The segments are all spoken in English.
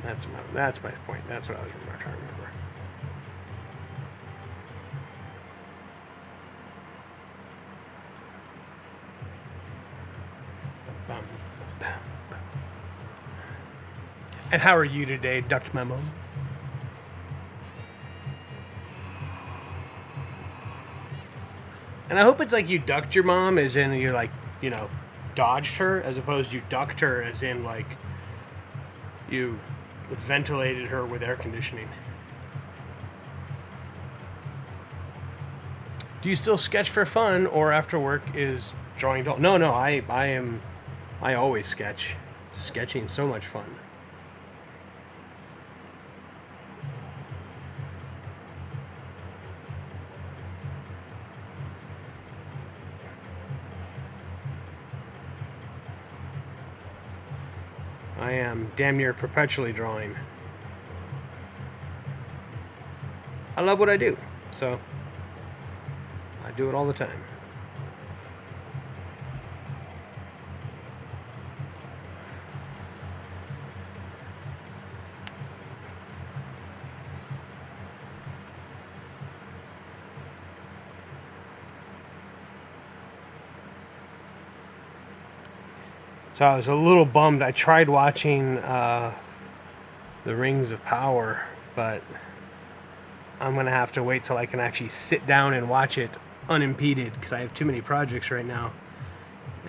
That's my point. That's what I was trying to remember. And how are you today, Duct Memo? And I hope it's like you ducked your mom, as in you're like, dodged her, as opposed to you ducked her, as in like you ventilated her with air conditioning. Do you still sketch for fun, or after work is drawing dull? No, I always sketch. Sketching so much fun. I am damn near perpetually drawing. I love what I do, so I do it all the time. So I was a little bummed. I tried watching The Rings of Power, but I'm going to have to wait till I can actually sit down and watch it unimpeded, because I have too many projects right now.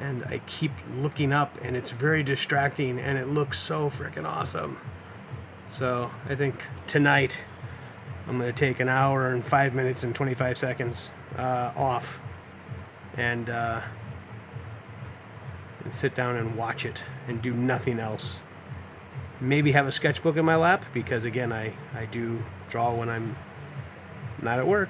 And I keep looking up, and it's very distracting, and it looks so freaking awesome. So I think tonight I'm going to take an hour and 5 minutes and 25 seconds off and sit down and watch it and do nothing else. Maybe have a sketchbook in my lap, because again, I do draw when I'm not at work.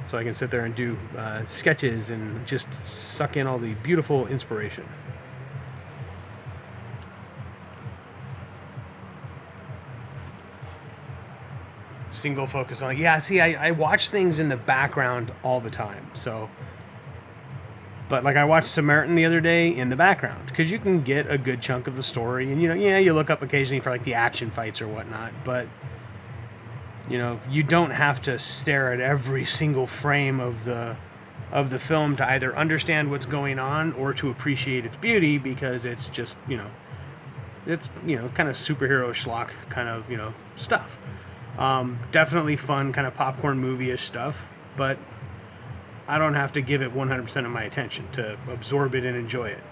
So I can sit there and do sketches and just suck in all the beautiful inspiration. Single focus on. Yeah, see, I watch things in the background all the time. So, but like I watched Samaritan the other day in the background, because you can get a good chunk of the story, and you look up occasionally for like the action fights or whatnot, but you don't have to stare at every single frame of the film to either understand what's going on or to appreciate its beauty, because it's just it's kind of superhero schlock kind of stuff. Definitely fun kind of popcorn movie-ish stuff, but I don't have to give it 100% of my attention to absorb it and enjoy it.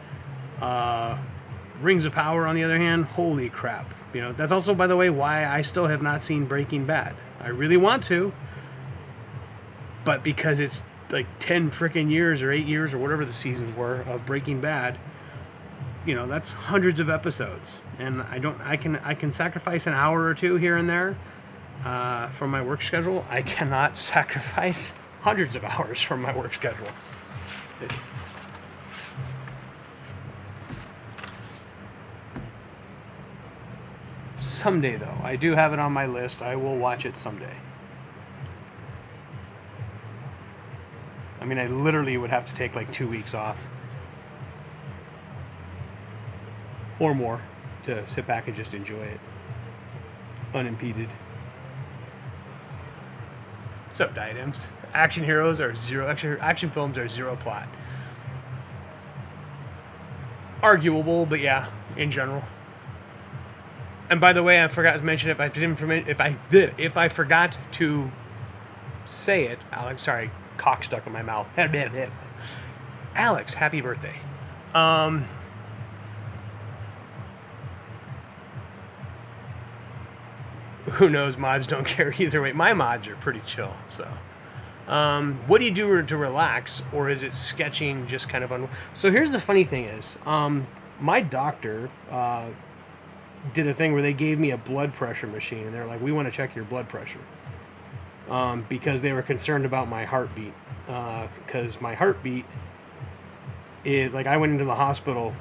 Rings of Power, on the other hand, holy crap. That's also, by the way, why I still have not seen Breaking Bad. I really want to, but because it's like 10 freaking years or 8 years or whatever the seasons were of Breaking Bad, that's hundreds of episodes. And I can sacrifice an hour or two here and there from my work schedule. I cannot sacrifice hundreds of hours from my work schedule. Someday, though, I do have it on my list. I will watch it someday. I mean, I literally would have to take like 2 weeks off or more to sit back and just enjoy it unimpeded. What's up, Diadems? Action films are zero plot. Arguable, but yeah, in general. And by the way, I forgot to mention, if I forgot to say it, Alex, sorry, cock stuck in my mouth. Alex, happy birthday. Who knows? Mods don't care either way. My mods are pretty chill, so. What do you do to relax, or is it sketching just kind of So here's the funny thing is, my doctor did a thing where they gave me a blood pressure machine, and they're like, we want to check your blood pressure, because they were concerned about my heartbeat, because my heartbeat is, like, I went into the hospital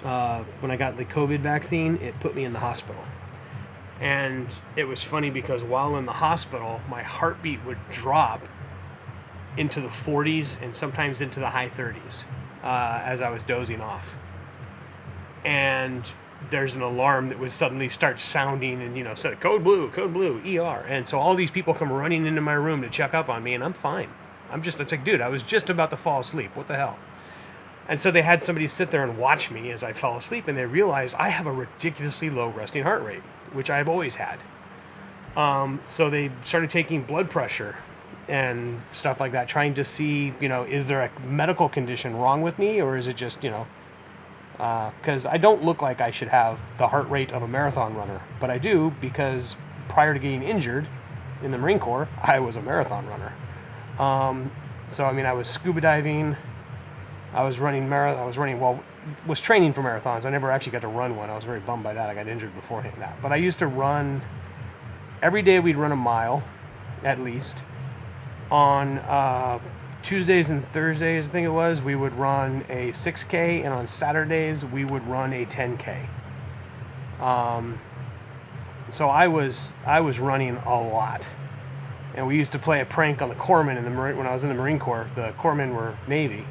when I got the COVID vaccine. It put me in the hospital. And it was funny because while in the hospital, my heartbeat would drop into the 40s and sometimes into the high 30s as I was dozing off. And there's an alarm that would suddenly start sounding, and said code blue, ER, and so all these people come running into my room to check up on me, and I'm fine. It's like, dude, I was just about to fall asleep. What the hell? And so they had somebody sit there and watch me as I fell asleep, and they realized I have a ridiculously low resting heart rate, which I've always had. So they started taking blood pressure and stuff like that, trying to see, is there a medical condition wrong with me, or is it just, because I don't look like I should have the heart rate of a marathon runner, but I do, because prior to getting injured in the Marine Corps, I was a marathon runner. So I was scuba diving, I was training for marathons. I never actually got to run one. I was very bummed by that. I got injured beforehand that. But I used to run, every day we'd run a mile, at least. On Tuesdays and Thursdays, I think it was, we would run a 6K, and on Saturdays we would run a 10K. So I was running a lot. And we used to play a prank on the corpsmen when I was in the Marine Corps. The corpsmen were Navy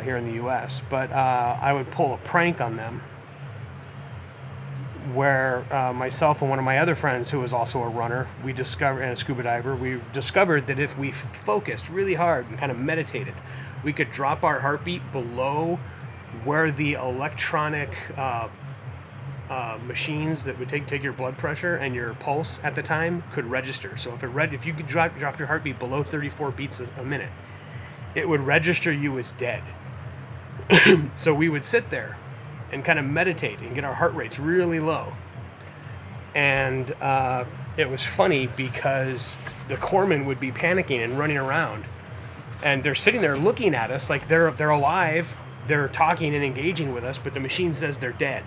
here in the U.S. But I would pull a prank on them where myself and one of my other friends, who was also a runner, and a scuba diver, we discovered that if we focused really hard and kind of meditated, we could drop our heartbeat below where the electronic machines that would take your blood pressure and your pulse at the time could register. So if you could drop your heartbeat below 34 beats a minute, it would register you as dead. So we would sit there and kind of meditate and get our heart rates really low. And it was funny because the corpsmen would be panicking and running around, and they're sitting there looking at us like they're alive, they're talking and engaging with us, but the machine says they're dead.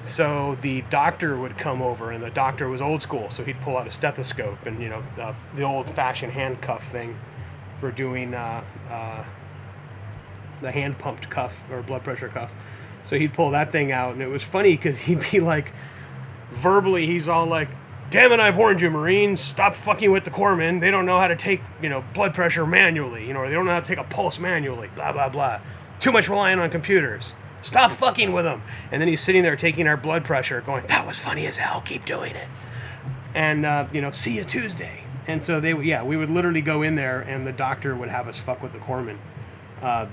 So the doctor would come over, and the doctor was old school, so he'd pull out a stethoscope and the old-fashioned handcuff thing for doing the hand-pumped cuff or blood pressure cuff. So he'd pull that thing out, and it was funny because he'd be like, verbally, he's all like, "Damn it, I've warned you, Marines, stop fucking with the corpsmen. They don't know how to take, blood pressure manually, or they don't know how to take a pulse manually, blah, blah, blah. Too much relying on computers. Stop fucking with them." And then he's sitting there taking our blood pressure, going, "That was funny as hell, keep doing it." And, see you Tuesday. And so we would literally go in there, and the doctor would have us fuck with the corpsmen.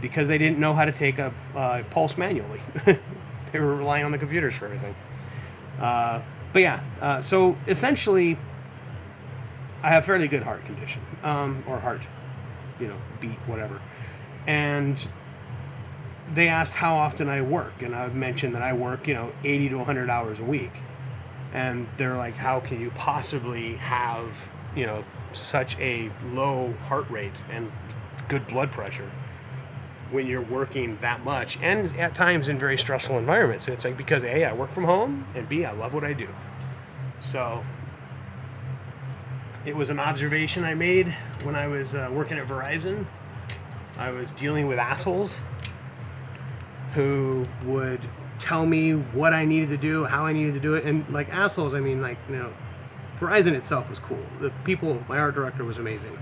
Because they didn't know how to take a pulse manually. They were relying on the computers for everything. So essentially, I have fairly good heart condition, or heart, beat, whatever. And they asked how often I work, and I mentioned that I work, 80 to 100 hours a week. And they're like, how can you possibly have, such a low heart rate and good blood pressure when you're working that much, and at times in very stressful environments? And it's like, because A, I work from home, and B, I love what I do. So it was an observation I made when I was working at Verizon. I was dealing with assholes who would tell me what I needed to do, how I needed to do it. And like assholes, I mean, like, Verizon itself was cool. The people, my art director was amazing.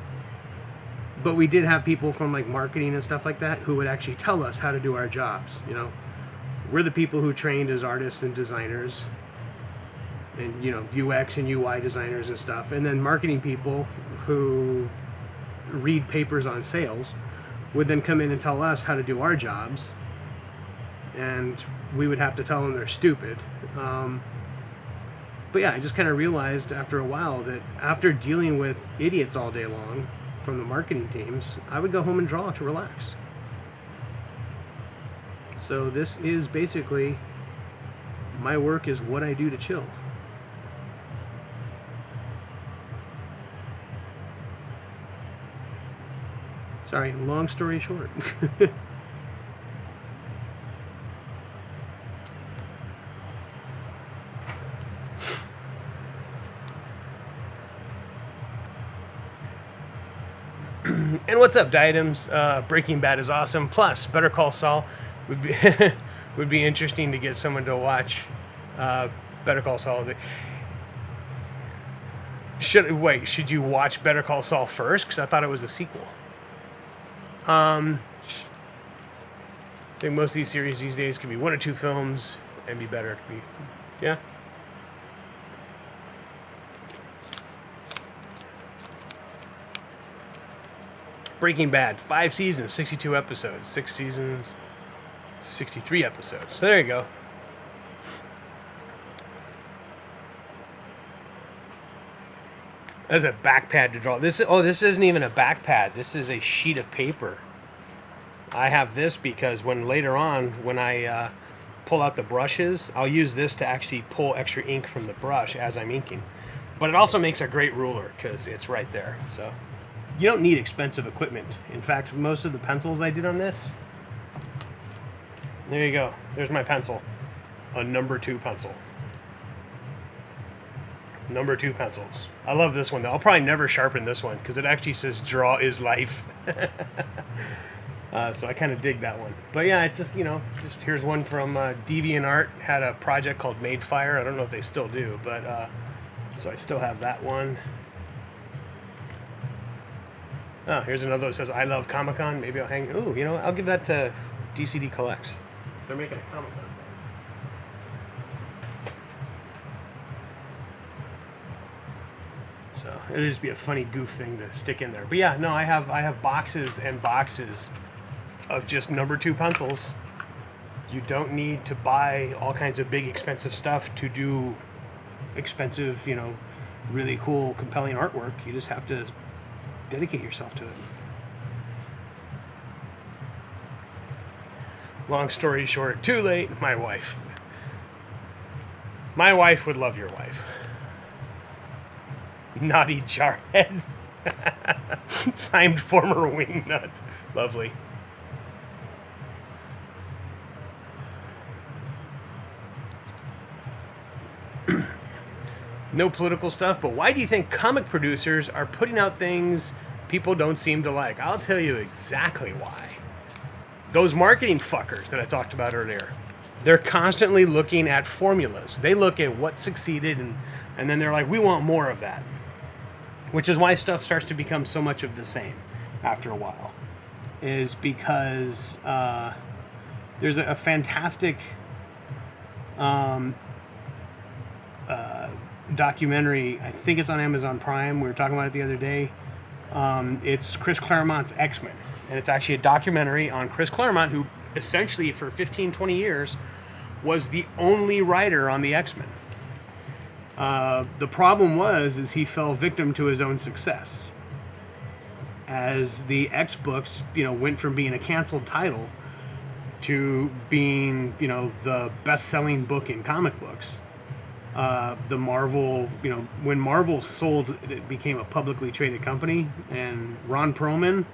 But we did have people from like marketing and stuff like that who would actually tell us how to do our jobs. We're the people who trained as artists and designers, and UX and UI designers and stuff. And then marketing people who read papers on sales would then come in and tell us how to do our jobs, and we would have to tell them they're stupid. But yeah, I just kind of realized after a while that after dealing with idiots all day long from the marketing teams, I would go home and draw to relax. So this is basically, my work is what I do to chill. Sorry, long story short. And what's up, Diadems? Breaking Bad is awesome. Plus, Better Call Saul would be would be interesting to get someone to watch Better Call Saul. Should you watch Better Call Saul first? Because I thought it was a sequel. I think most of these series these days could be 1 or 2 films, and be better. Yeah. Breaking Bad, 5 seasons, 62 episodes. 6 seasons, 63 episodes. So there you go. As a back pad to draw. This isn't even a back pad. This is a sheet of paper. I have this because when later on, when I pull out the brushes, I'll use this to actually pull extra ink from the brush as I'm inking. But it also makes a great ruler because it's right there. So you don't need expensive equipment. In fact, most of the pencils I did on this, there you go. There's my pencil. A number 2 pencil. Number 2 pencils. I love this one though. I'll probably never sharpen this one because it actually says "Draw is life." So I kind of dig that one. But yeah, it's just, just here's one from DeviantArt. Had a project called Made Fire. I don't know if they still do, but so I still have that one. Oh, here's another that says "I love Comic-Con." Maybe I'll hang. Ooh, I'll give that to DCD Collects. They're making a Comic-Con. So it'll just be a funny goof thing to stick in there. But yeah, no, I have boxes and boxes of just number 2 pencils. You don't need to buy all kinds of big expensive stuff to do expensive, really cool, compelling artwork. You just have to dedicate yourself to it. Long story short, too late, my wife. My wife would love your wife. Naughty Jarhead. Signed former wingnut. Lovely. No political stuff, but why do you think comic producers are putting out things people don't seem to like? I'll tell you exactly why. Those marketing fuckers that I talked about earlier, they're constantly looking at formulas. They look at what succeeded and then they're like, we want more of that. Which is why stuff starts to become so much of the same after a while. Is because there's a fantastic documentary. I think it's on Amazon Prime. We were talking about it the other day. It's Chris Claremont's X-Men. And it's actually a documentary on Chris Claremont, who essentially for 15, 20 years was the only writer on the X-Men. The problem is he fell victim to his own success. As the X books, went from being a canceled title to being, the best-selling book in comic books. The Marvel, when Marvel sold, it became a publicly traded company, and Ron Perlman,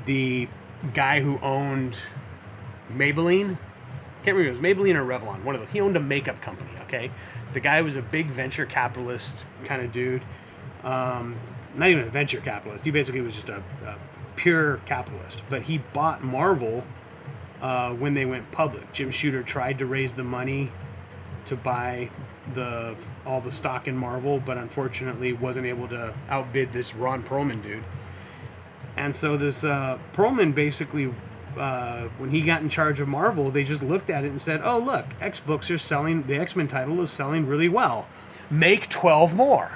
the guy who owned Maybelline, can't remember if it was Maybelline or Revlon, one of those. He owned a makeup company, okay? The guy was a big venture capitalist kind of dude. Not even a venture capitalist. He basically was just a pure capitalist. But he bought Marvel when they went public. Jim Shooter tried to raise the money to buy all the stock in Marvel, but unfortunately wasn't able to outbid this Ron Perlman dude. And so this Perlman basically, when he got in charge of Marvel, they just looked at it and said, oh, look, X books are selling, the X-Men title is selling really well. Make 12 more.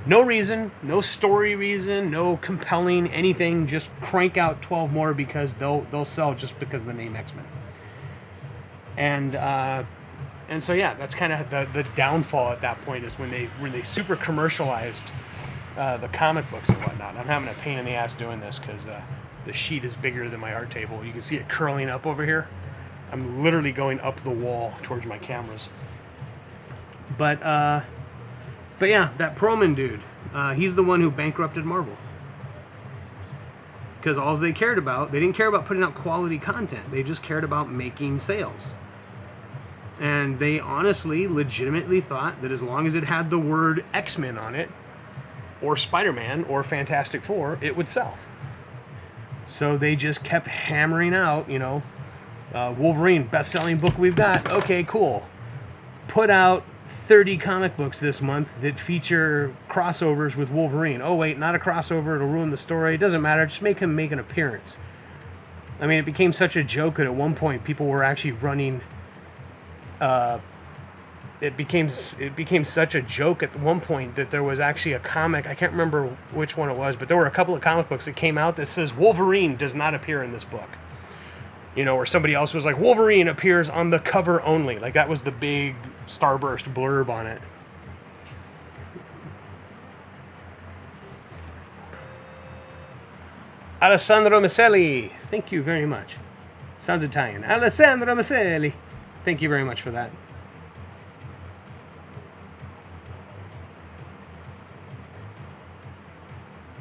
No reason, no story reason, no compelling anything, just crank out 12 more because they'll sell just because of the name X-Men. And so, yeah, that's kind of the downfall at that point, is when they super commercialized the comic books and whatnot. I'm having a pain in the ass doing this because the sheet is bigger than my art table. You can see it curling up over here. I'm literally going up the wall towards my cameras. But yeah, that Perlman dude, he's the one who bankrupted Marvel. Because all they cared about, they didn't care about putting out quality content. They just cared about making sales. And they honestly, legitimately thought that as long as it had the word X-Men on it, or Spider-Man, or Fantastic Four, it would sell. So they just kept hammering out, Wolverine, best-selling book we've got. Okay, cool. Put out 30 comic books this month that feature crossovers with Wolverine. Oh, wait, not a crossover. It'll ruin the story. It doesn't matter. Just make him make an appearance. I mean, it became such a joke that at one point people were actually running it became such a joke at one point that there was actually a comic. I can't remember which one it was, but there were a couple of comic books that came out that says Wolverine does not appear in this book. You know, or somebody else was like, Wolverine appears on the cover only. Like, that was the big starburst blurb on it. Alessandro Maselli, thank you very much. Sounds Italian. Alessandro Maselli, thank you very much for that.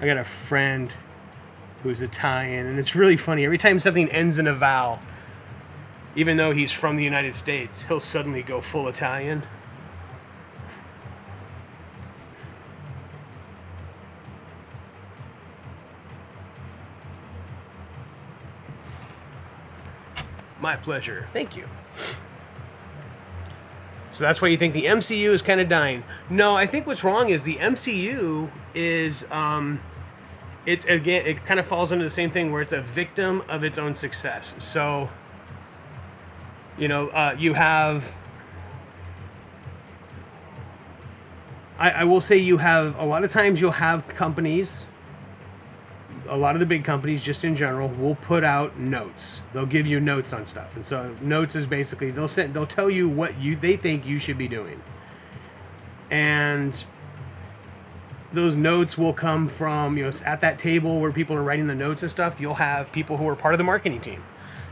I got a friend who's Italian, and it's really funny. Every time something ends in a vowel, even though he's from the United States, he'll suddenly go full Italian. My pleasure. Thank you. So that's why you think the MCU is kind of dying. No, I think what's wrong is the MCU is, it kind of falls into the same thing where it's a victim of its own success. So, you know, you have, I will say you have, a lot of times you'll have companies, a lot of the big companies just in general will put out notes. They'll give you notes on stuff. And so notes is basically, they'll tell you what they think you should be doing. And those notes will come from, you know, at that table where people are writing the notes and stuff, you'll have people who are part of the marketing team.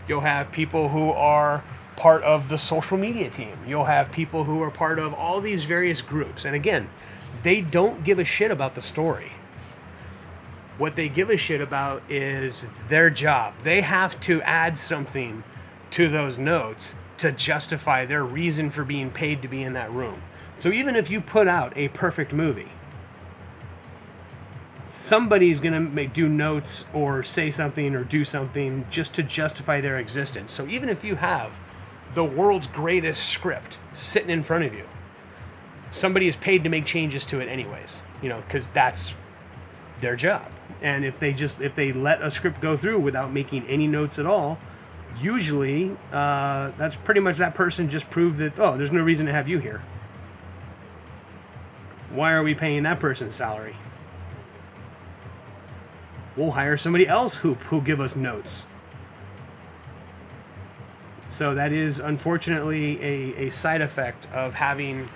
You'll have people who are part of the social media team. You'll have people who are part of all these various groups. And again, they don't give a shit about the story. What they give a shit about is their job. They have to add something to those notes to justify their reason for being paid to be in that room. So even if you put out a perfect movie, somebody's going to do notes or say something or do something just to justify their existence. So even if you have the world's greatest script sitting in front of you, somebody is paid to make changes to it anyways, you know, because that's their job. And if they let a script go through without making any notes at all, usually that's pretty much that person just proved that, oh, there's no reason to have you here. Why are we paying that person's salary? We'll hire somebody else who'll give us notes. So that is unfortunately a side effect of having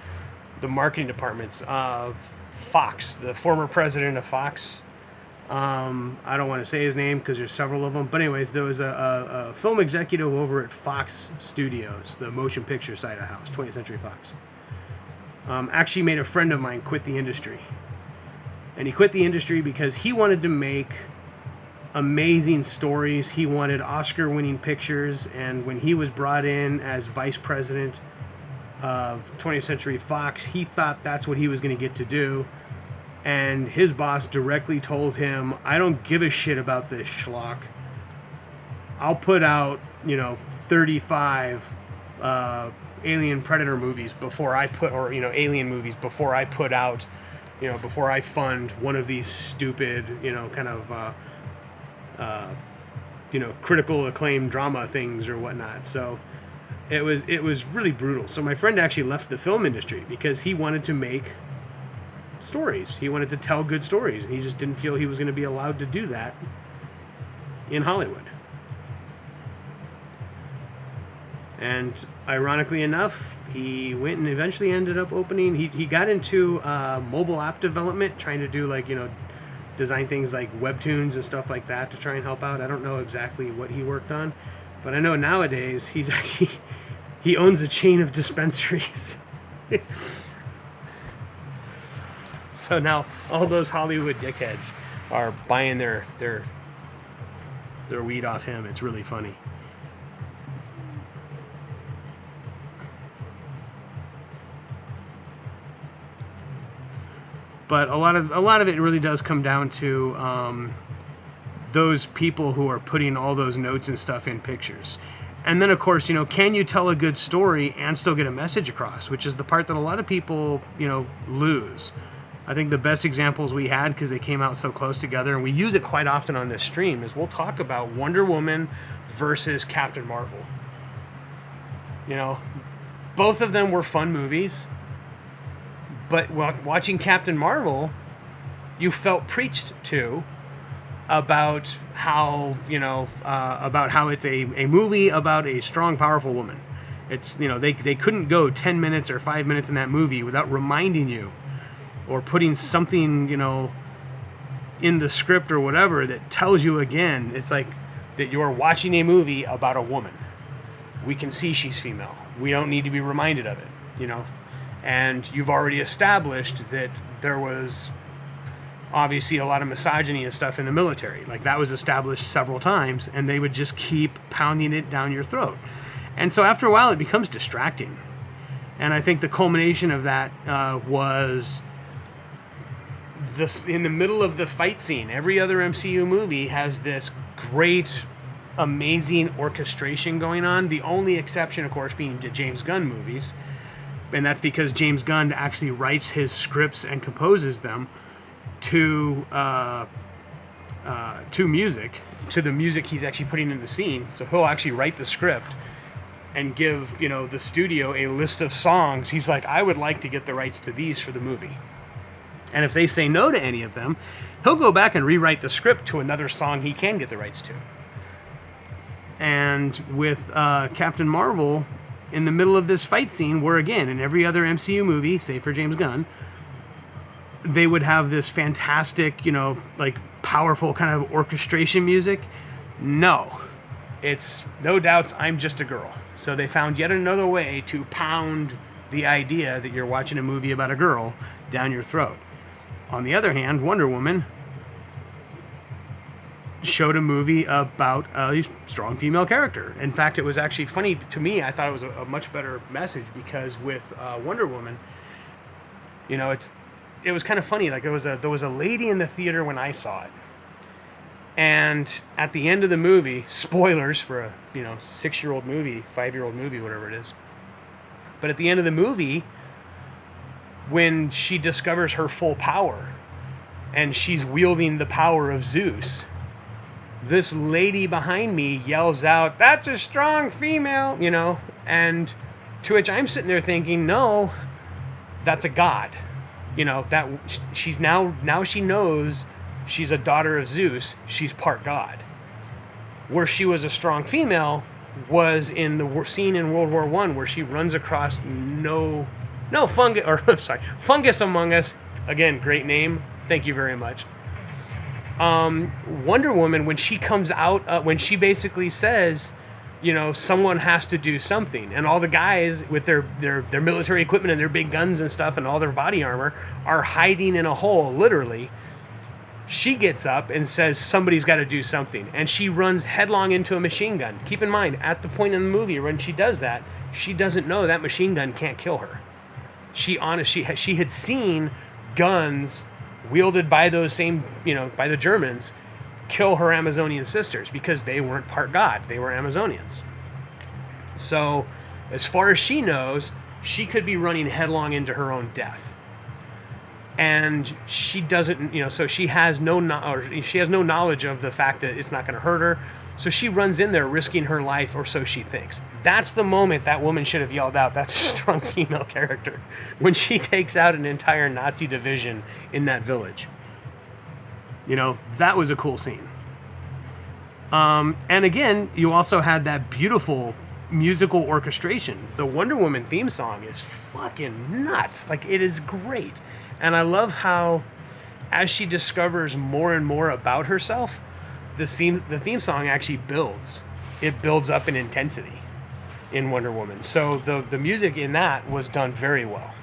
the marketing departments of Fox, the former president of Fox. I don't want to say his name because there's several of them. But anyways, there was a film executive over at Fox Studios, the motion picture side of the house, 20th Century Fox. Actually made a friend of mine quit the industry. And he quit the industry because he wanted to make amazing stories. He wanted Oscar-winning pictures. And when he was brought in as vice president of 20th Century Fox, he thought that's what he was going to get to do. And his boss directly told him, I don't give a shit about this schlock. I'll put out, 35 Alien Predator movies before I put, or, Alien movies before I put out, before I fund one of these stupid, critical acclaim drama things or whatnot. So it was really brutal. So my friend actually left the film industry because he wanted to make stories. He wanted to tell good stories, and he just didn't feel he was going to be allowed to do that in Hollywood. And ironically enough, he went and eventually ended up opening, he got into mobile app development, trying to do design things like webtoons and stuff like that to try and help out. I don't know exactly what he worked on, but I know nowadays he owns a chain of dispensaries. So now all those Hollywood dickheads are buying their weed off him. It's really funny. But a lot of it really does come down to those people who are putting all those notes and stuff in pictures. And then, of course, can you tell a good story and still get a message across, which is the part that a lot of people, lose. I think the best examples we had, because they came out so close together, and we use it quite often on this stream, is we'll talk about Wonder Woman versus Captain Marvel. both of them were fun movies. But watching Captain Marvel, you felt preached to about how, about how it's a movie about a strong, powerful woman. It's, they couldn't go 10 minutes or 5 minutes in that movie without reminding you or putting something, in the script or whatever that tells you again, it's like that you're watching a movie about a woman. We can see she's female. We don't need to be reminded of it, And you've already established that there was obviously a lot of misogyny and stuff in the military. Like, that was established several times, and they would just keep pounding it down your throat. And so after a while, it becomes distracting. And I think the culmination of that was this in the middle of the fight scene. Every other MCU movie has this great, amazing orchestration going on. The only exception, of course, being the James Gunn movies. And that's because James Gunn actually writes his scripts and composes them to music, to the music he's actually putting in the scene. So he'll actually write the script and give, the studio a list of songs. He's like, I would like to get the rights to these for the movie. And if they say no to any of them, he'll go back and rewrite the script to another song he can get the rights to. And with Captain Marvel, in the middle of this fight scene, where again, in every other MCU movie, save for James Gunn, they would have this fantastic, powerful kind of orchestration music. No. It's no doubts I'm just a girl. So they found yet another way to pound the idea that you're watching a movie about a girl down your throat. On the other hand, Wonder Woman showed a movie about a strong female character. In fact, it was actually funny to me. I thought it was a much better message because with Wonder Woman, it was kind of funny. Like there was a lady in the theater when I saw it, and at the end of the movie, spoilers for a 6-year-old movie, 5-year-old movie, whatever it is. But at the end of the movie, when she discovers her full power, and she's wielding the power of Zeus, this lady behind me yells out, "That's a strong female," and to which I'm sitting there thinking, no, that's a god. That she's now she knows she's a daughter of Zeus. She's part god. Where she was a strong female was in the scene in World War I where she runs across Fungus Among Us. Again, great name. Thank you very much. Wonder Woman, when she comes out, when she basically says, someone has to do something, and all the guys with their military equipment and their big guns and stuff and all their body armor are hiding in a hole, literally. She gets up and says somebody's got to do something, and she runs headlong into a machine gun. Keep in mind, at the point in the movie when she does that, she doesn't know that machine gun can't kill her. She had seen guns wielded by those same, by the Germans, kill her Amazonian sisters because they weren't part god. They were Amazonians. So, as far as she knows, she could be running headlong into her own death. And she doesn't, so she has no knowledge of the fact that it's not going to hurt her. So she runs in there risking her life, or so she thinks. That's the moment that woman should have yelled out, "That's a strong female character," when she takes out an entire Nazi division in that village. That was a cool scene. And again, you also had that beautiful musical orchestration. The Wonder Woman theme song is fucking nuts. Like, it is great. And I love how, as she discovers more and more about herself, the theme song actually builds. It builds up in intensity in Wonder Woman. So the music in that was done very well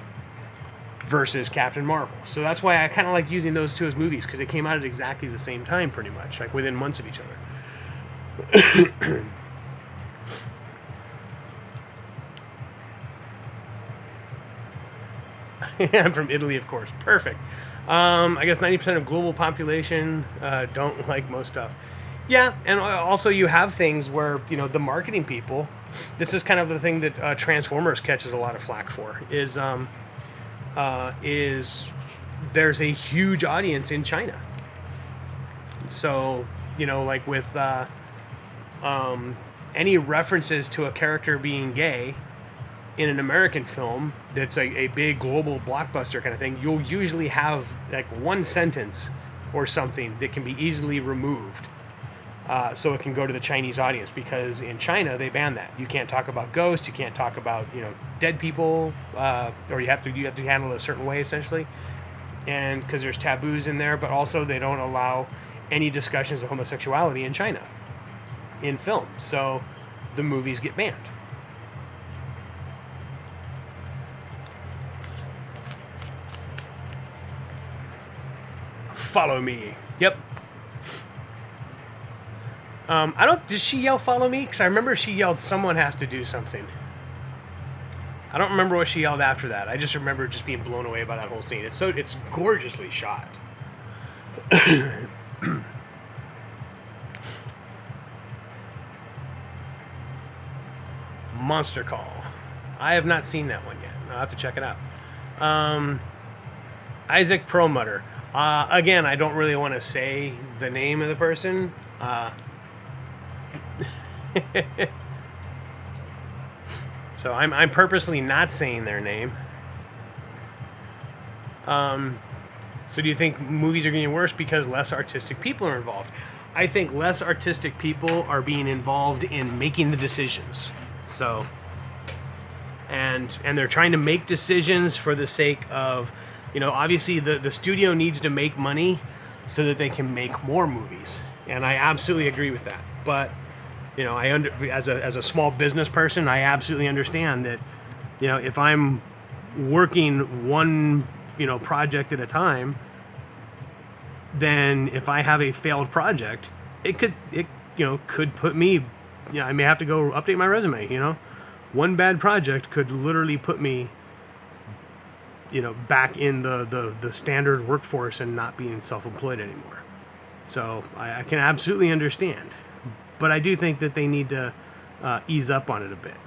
versus Captain Marvel. So that's why I kind of like using those two as movies, because they came out at exactly the same time, pretty much, like within months of each other. I'm from Italy, of course. Perfect. I guess 90% of global population don't like most stuff. Yeah, and also you have things where, the marketing people, this is kind of the thing that Transformers catches a lot of flack for, is there's a huge audience in China. So, like with any references to a character being gay in an American film that's a big global blockbuster kind of thing, you'll usually have like one sentence or something that can be easily removed, so it can go to the Chinese audience, because in China they ban that. You can't talk about ghosts, you can't talk about dead people, or you have to handle it a certain way essentially, and because there's taboos in there. But also they don't allow any discussions of homosexuality in China in film, so the movies get banned. Follow me. Yep. Did she yell follow me? Because I remember she yelled someone has to do something. I don't remember what she yelled after that. I just remember just being blown away by that whole scene. It's gorgeously shot. Monster Call. I have not seen that one yet. I'll have to check it out. Isaac Perlmutter. Again, I don't really want to say the name of the person. So I'm purposely not saying their name. So do you think movies are getting worse because less artistic people are involved? I think less artistic people are being involved in making the decisions. So, and they're trying to make decisions for the sake of, obviously the studio needs to make money so that they can make more movies. And I absolutely agree with that. But, as a small business person, I absolutely understand that, if I'm working one, project at a time, then if I have a failed project, it could put me, I may have to go update my resume, One bad project could literally put me, back in the standard workforce and not being self-employed anymore. So I can absolutely understand. But I do think that they need to ease up on it a bit.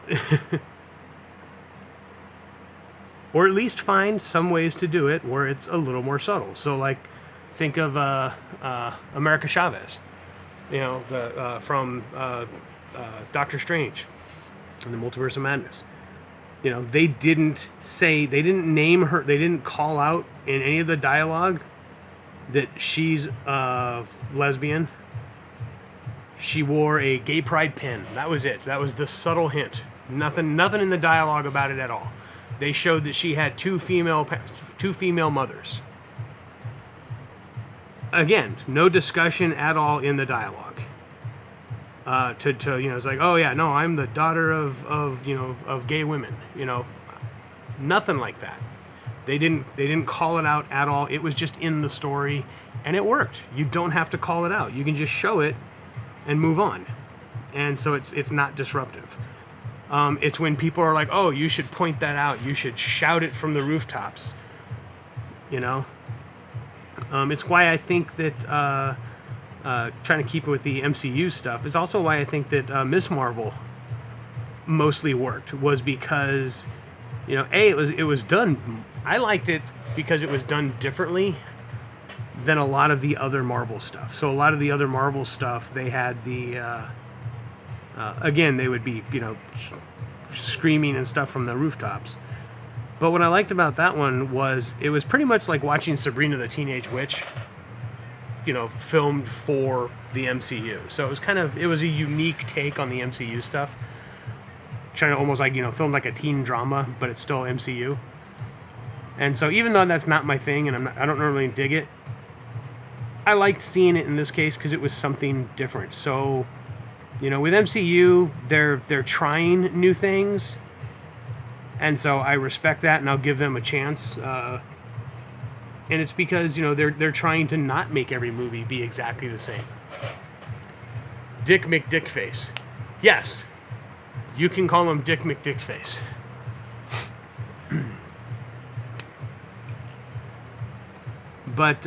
Or at least find some ways to do it where it's a little more subtle. So, like, think of America Chavez, from Doctor Strange and the Multiverse of Madness. They didn't name her, they didn't call out in any of the dialogue that she's lesbian. She wore a gay pride pin. That was it. That was the subtle hint. Nothing in the dialogue about it at all. They showed that she had two female mothers. Again, no discussion at all in the dialogue. It's like, oh yeah, no, I'm the daughter of gay women. Nothing like that. They didn't call it out at all. It was just in the story, and it worked. You don't have to call it out. You can just show it and move on. And so it's not disruptive. It's when people are like, oh, you should point that out. You should shout it from the rooftops. It's why I think that trying to keep it with the MCU stuff is also why I think that Miss Marvel mostly worked, was because, it was done. I liked it because it was done differently than a lot of the other Marvel stuff. So a lot of the other Marvel stuff, they had the again, they would be, screaming and stuff from the rooftops. But what I liked about that one was it was pretty much like watching Sabrina the Teenage Witch, filmed for the MCU. So it was a unique take on the MCU stuff. Trying to almost like, film like a teen drama, but it's still MCU. And so even though that's not my thing and I don't normally dig it, I liked seeing it in this case because it was something different. So, with MCU, they're trying new things, and so I respect that, and I'll give them a chance. And it's because they're trying to not make every movie be exactly the same. Dick McDickface, yes, you can call him Dick McDickface. But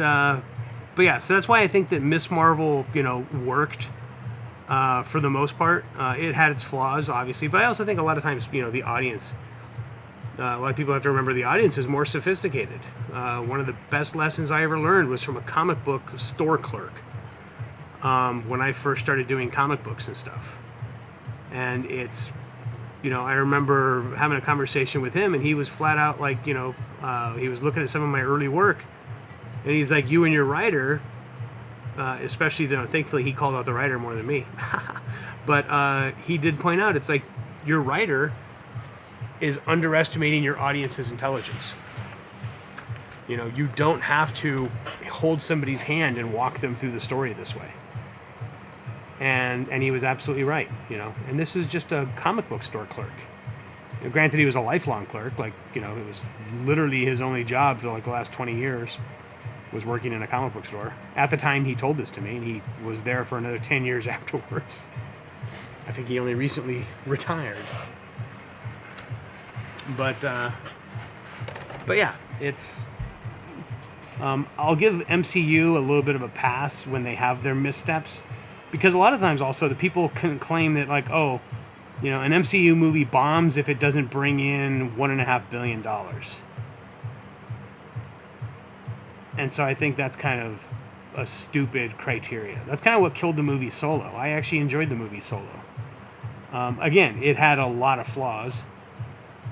yeah, so that's why I think that Miss Marvel, worked. For the most part, it had its flaws, obviously, but I also think a lot of times, the audience, a lot of people have to remember the audience is more sophisticated. One of the best lessons I ever learned was from a comic book store clerk when I first started doing comic books and stuff. And it's I remember having a conversation with him, and he was flat out like, he was looking at some of my early work, and he's like, you and your writer, especially, thankfully he called out the writer more than me, but he did point out, it's like, your writer is underestimating your audience's intelligence. You don't have to hold somebody's hand and walk them through the story this way. And he was absolutely right, And this is just a comic book store clerk. Granted, he was a lifelong clerk. Like, it was literally his only job for like the last 20 years was working in a comic book store. At the time he told this to me, and he was there for another 10 years afterwards. I think he only recently retired. But yeah, it's... I'll give MCU a little bit of a pass when they have their missteps. Because a lot of times also the people can claim that like, an MCU movie bombs if it doesn't bring in $1.5 billion. And so I think that's kind of a stupid criteria. That's kind of what killed the movie Solo. I actually enjoyed the movie Solo. Again, it had a lot of flaws.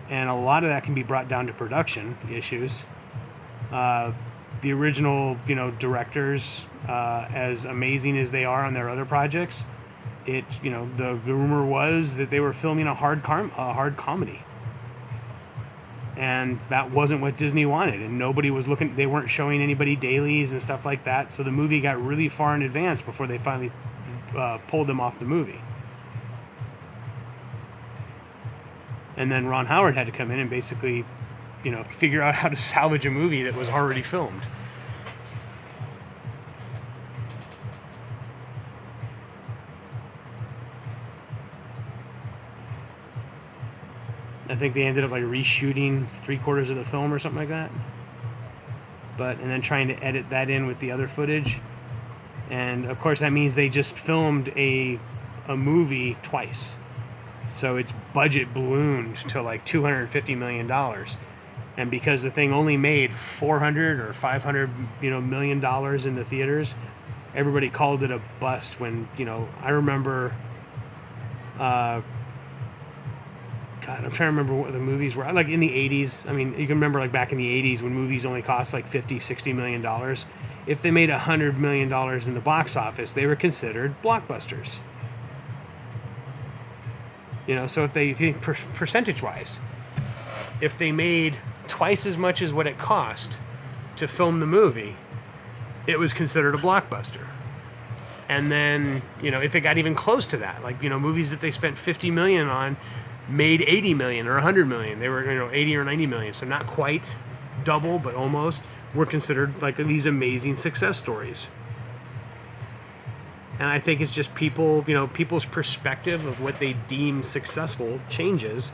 And a lot of that can be brought down to production issues. The original, directors, as amazing as they are on their other projects, the rumor was that they were filming a hard comedy, and that wasn't what Disney wanted, and nobody was looking. They weren't showing anybody dailies and stuff like that, so the movie got really far in advance before they finally pulled them off the movie. And then Ron Howard had to come in and basically, figure out how to salvage a movie that was already filmed. I think they ended up like reshooting 3/4 of the film or something like that. And then trying to edit that in with the other footage. And of course that means they just filmed a movie twice. So its budget ballooned to like $250 million. And because the thing only made $400 or $500 million in the theaters, everybody called it a bust. When I remember, God, I'm trying to remember what the movies were like in the 80s. I mean, you can remember like back in the 80s when movies only cost like $50-60 million. If they made $100 million in the box office, they were considered blockbusters. So if you think percentage-wise, if they made twice as much as what it cost to film the movie, it was considered a blockbuster. And then, if it got even close to that, like, movies that they spent $50 million on made $80 million or $100 million. They were, $80 or $90 million. So not quite double, but almost, were considered like these amazing success stories. And I think it's just people's perspective of what they deem successful changes,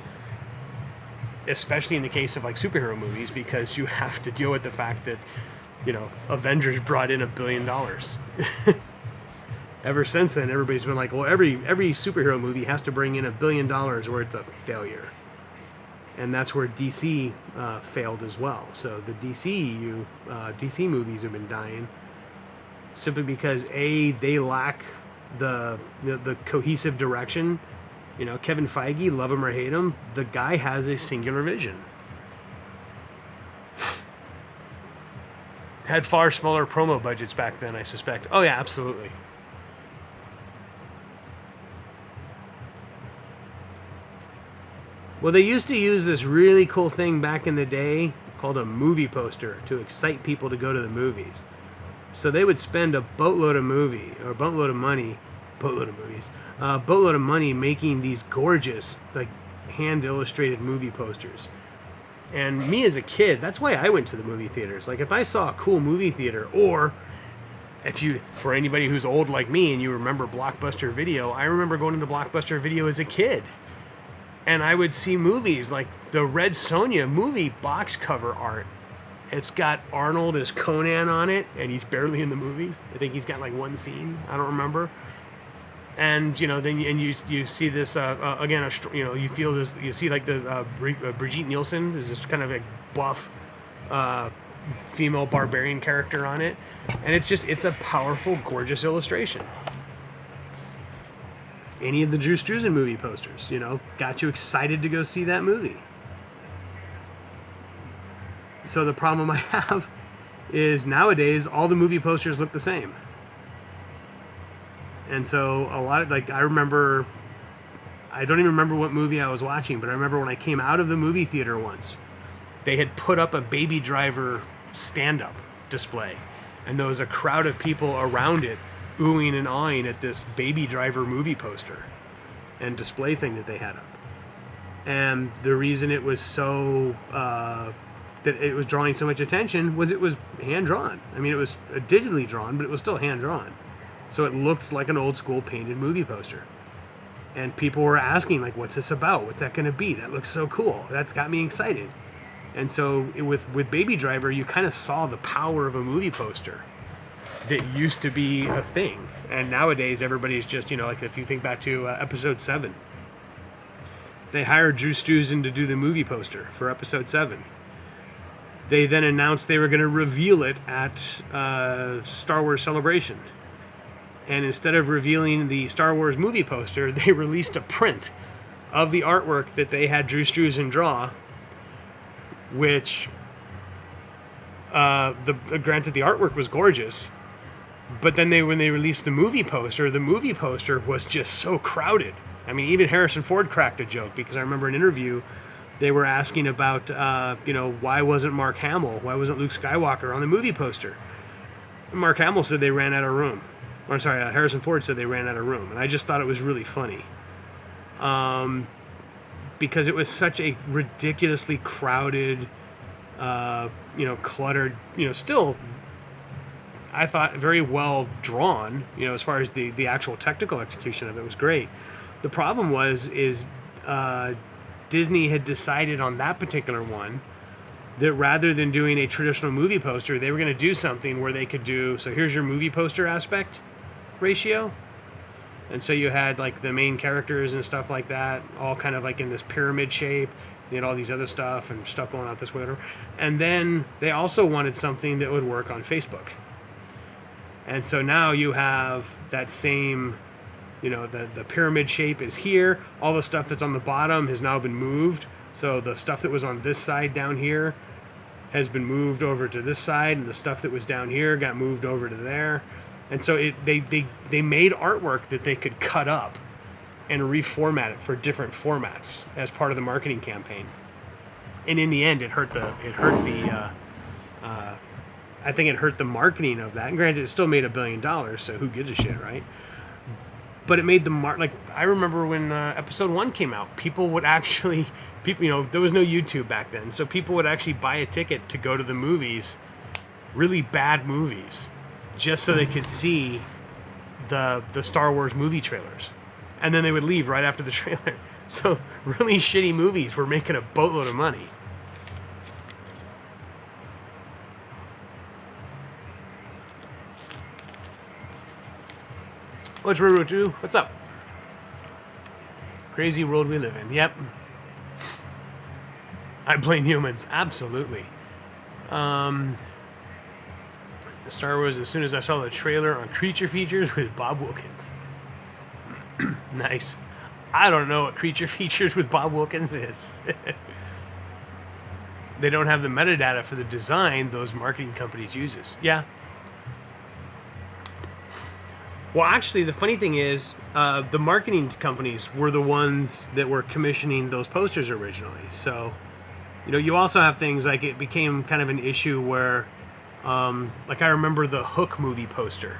especially in the case of like superhero movies, because you have to deal with the fact that, Avengers brought in $1 billion. Ever since then, everybody's been like, well, every superhero movie has to bring in $1 billion or it's a failure. And that's where DC failed as well. So the DC movies have been dying simply because they lack the cohesive direction. Kevin Feige, love him or hate him, the guy has a singular vision. Had far smaller promo budgets back then, I suspect. Oh yeah, absolutely. Well, they used to use this really cool thing back in the day called a movie poster to excite people to go to the movies. So they would spend a boatload of money making these gorgeous, like, hand-illustrated movie posters. And me as a kid, that's why I went to the movie theaters. Like, if I saw a cool movie theater, or for anybody who's old like me and you remember Blockbuster Video, I remember going into Blockbuster Video as a kid. And I would see movies like the Red Sonja movie box cover art. It's got Arnold as Conan on it, and he's barely in the movie. I think he's got like one scene. I don't remember. And then you see this again. You feel this. You see like the Brigitte Nielsen is this kind of a buff female barbarian character on it, and it's a powerful, gorgeous illustration. any of the Drew Struzan movie posters, you know, got you excited to go see that movie. So the problem I have is nowadays all the movie posters look the same. And so a lot of, like, I don't even remember what movie I was watching, but I remember when I came out of the movie theater once, they had put up a Baby Driver stand-up display, and there was a crowd of people around it oohing and awing at this Baby Driver movie poster and display thing that they had up. And the reason it was so that it was drawing so much attention was it was hand-drawn. I mean, it was digitally drawn, but it was still hand-drawn. So it looked like an old-school painted movie poster. And people were asking, like, what's this about? What's that going to be? That looks so cool. That's got me excited. And so with Baby Driver, you kind of saw the power of a movie poster that used to be a thing. And nowadays, everybody's just, you know, like if you think back to episode 7, they hired Drew Struzan to do the movie poster for episode 7. They then announced they were going to reveal it at Star Wars Celebration. And instead of revealing the Star Wars movie poster, they released a print of the artwork that they had Drew Struzan draw, which, granted, the artwork was gorgeous, but then when they released the movie poster was just so crowded. I mean, even Harrison Ford cracked a joke, because I remember in an interview, they were asking about, why wasn't Mark Hamill, why wasn't Luke Skywalker on the movie poster? And Mark Hamill said they ran out of room. Harrison Ford said they ran out of room. And I just thought it was really funny. Because it was such a ridiculously crowded, cluttered, still, I thought, very well drawn, as far as the actual technical execution of it was great. The problem is Disney had decided on that particular one that rather than doing a traditional movie poster, they were going to do something where they could do, so here's your movie poster aspect ratio. And so you had like the main characters and stuff like that, all kind of like in this pyramid shape. You had all these other stuff and stuff going out this way, whatever. And then they also wanted something that would work on Facebook. And so now you have that same, the pyramid shape is here. All the stuff that's on the bottom has now been moved. So the stuff that was on this side down here has been moved over to this side, and the stuff that was down here got moved over to there. And so they made artwork that they could cut up and reformat it for different formats as part of the marketing campaign. And in the end, I think it hurt the marketing of that. And granted, it still made $1 billion, so who gives a shit, right? But it made the I remember when episode 1 came out, people would actually, there was no YouTube back then, so people would actually buy a ticket to go to the movies, really bad movies, just so they could see the Star Wars movie trailers. And then they would leave right after the trailer. So really shitty movies were making a boatload of money. What's Ruru? What's up? Crazy world we live in. Yep. I blame humans. Absolutely. Star Wars, as soon as I saw the trailer on Creature Features with Bob Wilkins. Nice. I don't know what Creature Features with Bob Wilkins is. They don't have the metadata for the design those marketing companies uses. Yeah. Well, actually, the funny thing is, the marketing companies were the ones that were commissioning those posters originally. So, you also have things like it became kind of an issue where, like I remember the Hook movie poster.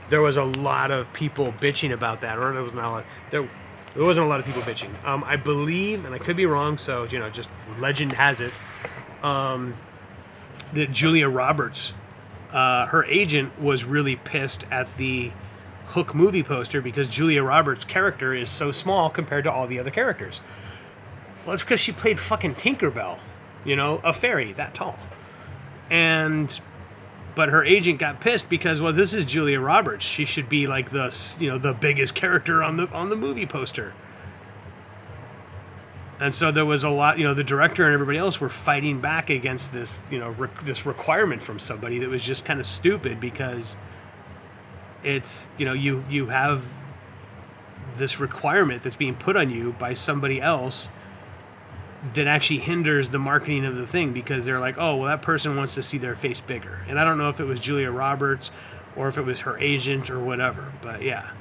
There was a lot of people bitching about that, or there was not a lot. There wasn't a lot of people bitching. I believe, and I could be wrong, so just legend has it, that Julia Roberts, her agent, was really pissed at the Hook movie poster because Julia Roberts' character is so small compared to all the other characters. Well, it's because she played fucking Tinkerbell, a fairy that tall. But her agent got pissed because, well, this is Julia Roberts. She should be like the biggest character on the movie poster. And so there was a lot, the director and everybody else were fighting back against this, this requirement from somebody that was just kind of stupid because it's, you have this requirement that's being put on you by somebody else that actually hinders the marketing of the thing, because they're like, oh, well, that person wants to see their face bigger. And I don't know if it was Julia Roberts or if it was her agent or whatever, but yeah,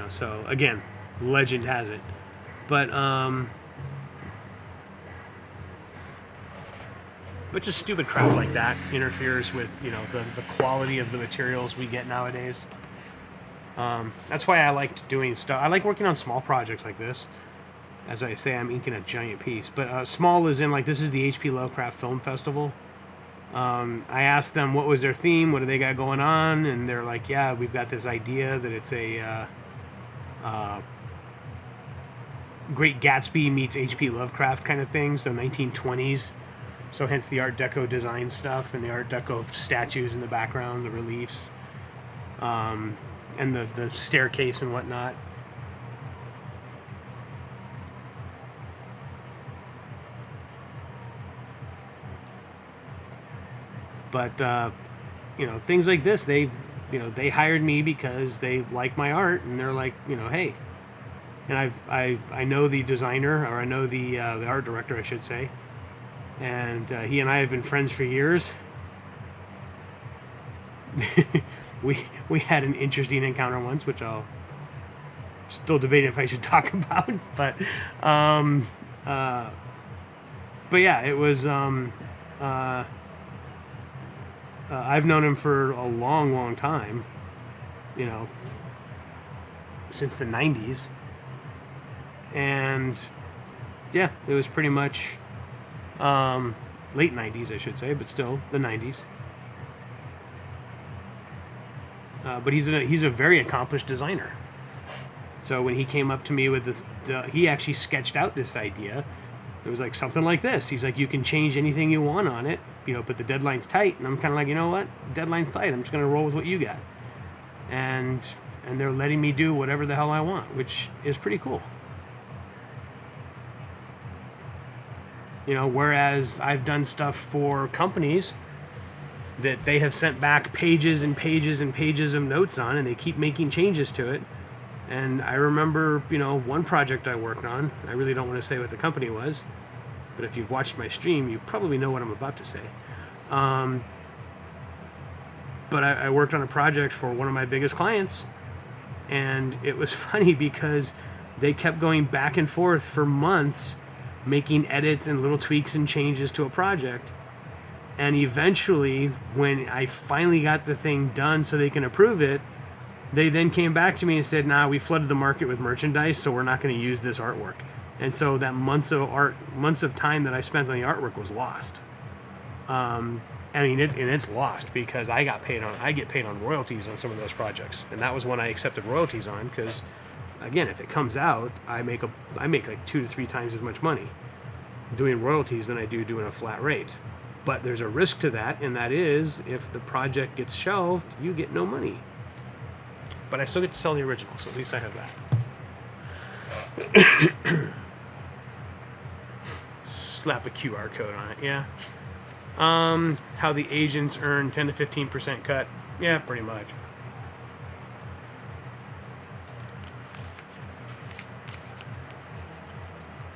so again, legend has it. But just stupid crap like that interferes with, the quality of the materials we get nowadays. That's why I liked doing stuff. I like working on small projects like this. As I say, I'm inking a giant piece. But small is in, like, this is the H.P. Lovecraft Film Festival. I asked them what was their theme, what do they got going on, and they're like, yeah, we've got this idea that it's a Great Gatsby meets H.P. Lovecraft kind of thing, so 1920s. So hence the Art Deco design stuff and the Art Deco statues in the background, the reliefs, and the staircase and whatnot. But things like this, they hired me because they like my art, and they're like, hey. And I know the designer, or I know the art director, I should say, and he and I have been friends for years. we had an interesting encounter once, which I'll still debate if I should talk about, but yeah, it was. I've known him for a long, long time, since the 90s. And, yeah, it was pretty much late 90s, I should say, but still the 90s. But he's a very accomplished designer. So when he came up to me with he actually sketched out this idea. It was like something like this. He's like, you can change anything you want on it, but the deadline's tight. And I'm kind of like, you know what? Deadline's tight. I'm just going to roll with what you got. And they're letting me do whatever the hell I want, which is pretty cool. Whereas I've done stuff for companies that they have sent back pages and pages and pages of notes on, and they keep making changes to it. And I remember, one project I worked on, I really don't want to say what the company was, but if you've watched my stream, you probably know what I'm about to say. But I worked on a project for one of my biggest clients, and it was funny because they kept going back and forth for months, making edits and little tweaks and changes to a project. And eventually, when I finally got the thing done so they can approve it, they then came back to me and said, nah, we flooded the market with merchandise, so we're not going to use this artwork. And so that months of time that I spent on the artwork was lost. It's lost because I get paid on royalties on some of those projects. And that was one I accepted royalties on because, again, if it comes out, I make like 2 to 3 times as much money doing royalties than I do doing a flat rate. But there's a risk to that, and that is if the project gets shelved, you get no money. But I still get to sell the original, so at least I have that. Slap a QR code on it, yeah. How the agents earn 10 to 15% cut. Yeah, pretty much.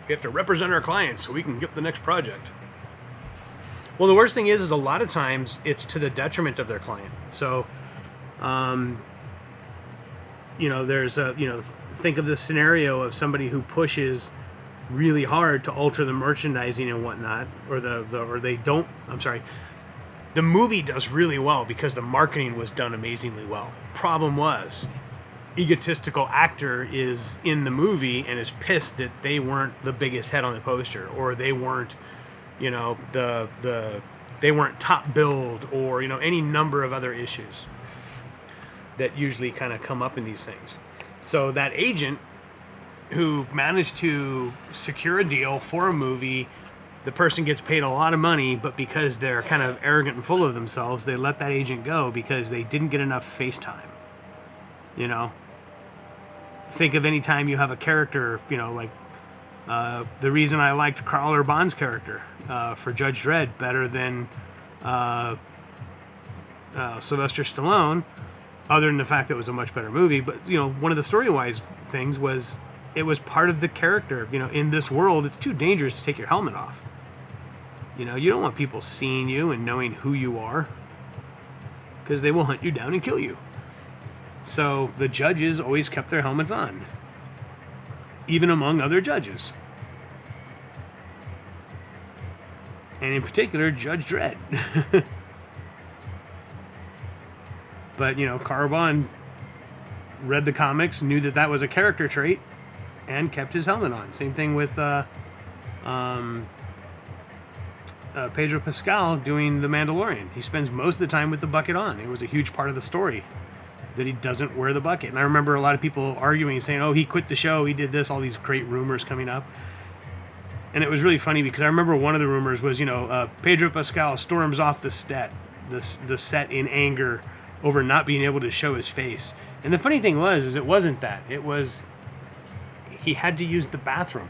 We have to represent our clients so we can get the next project. Well, the worst thing is a lot of times it's to the detriment of their client. So, there's think of the scenario of somebody who pushes really hard to alter the merchandising and whatnot, the movie does really well because the marketing was done amazingly well. Problem was, egotistical actor is in the movie and is pissed that they weren't the biggest head on the poster, or they weren't, they weren't top billed, or any number of other issues that usually kind of come up in these things. So that agent who managed to secure a deal for a movie, the person gets paid a lot of money, but because they're kind of arrogant and full of themselves, they let that agent go because they didn't get enough face time. Think of any time you have a character, like the reason I liked Carl Urban's character for Judge Dredd better than Sylvester Stallone other than the fact that it was a much better movie. But, you know, one of the story-wise things was it was part of the character. You know, in this world, it's too dangerous to take your helmet off. You know, you don't want people seeing you and knowing who you are, because they will hunt you down and kill you. So the judges always kept their helmets on, even among other judges. And in particular, Judge Dredd. But, you know, Carbon read the comics, knew that that was a character trait, and kept his helmet on. Same thing with Pedro Pascal doing The Mandalorian. He spends most of the time with the bucket on. It was a huge part of the story that he doesn't wear the bucket. And I remember a lot of people arguing, saying, oh, he quit the show, he did this, all these great rumors coming up. And it was really funny because I remember one of the rumors was, you know, Pedro Pascal storms off the set in anger over not being able to show his face. And the funny thing was, it wasn't that. It was he had to use the bathroom.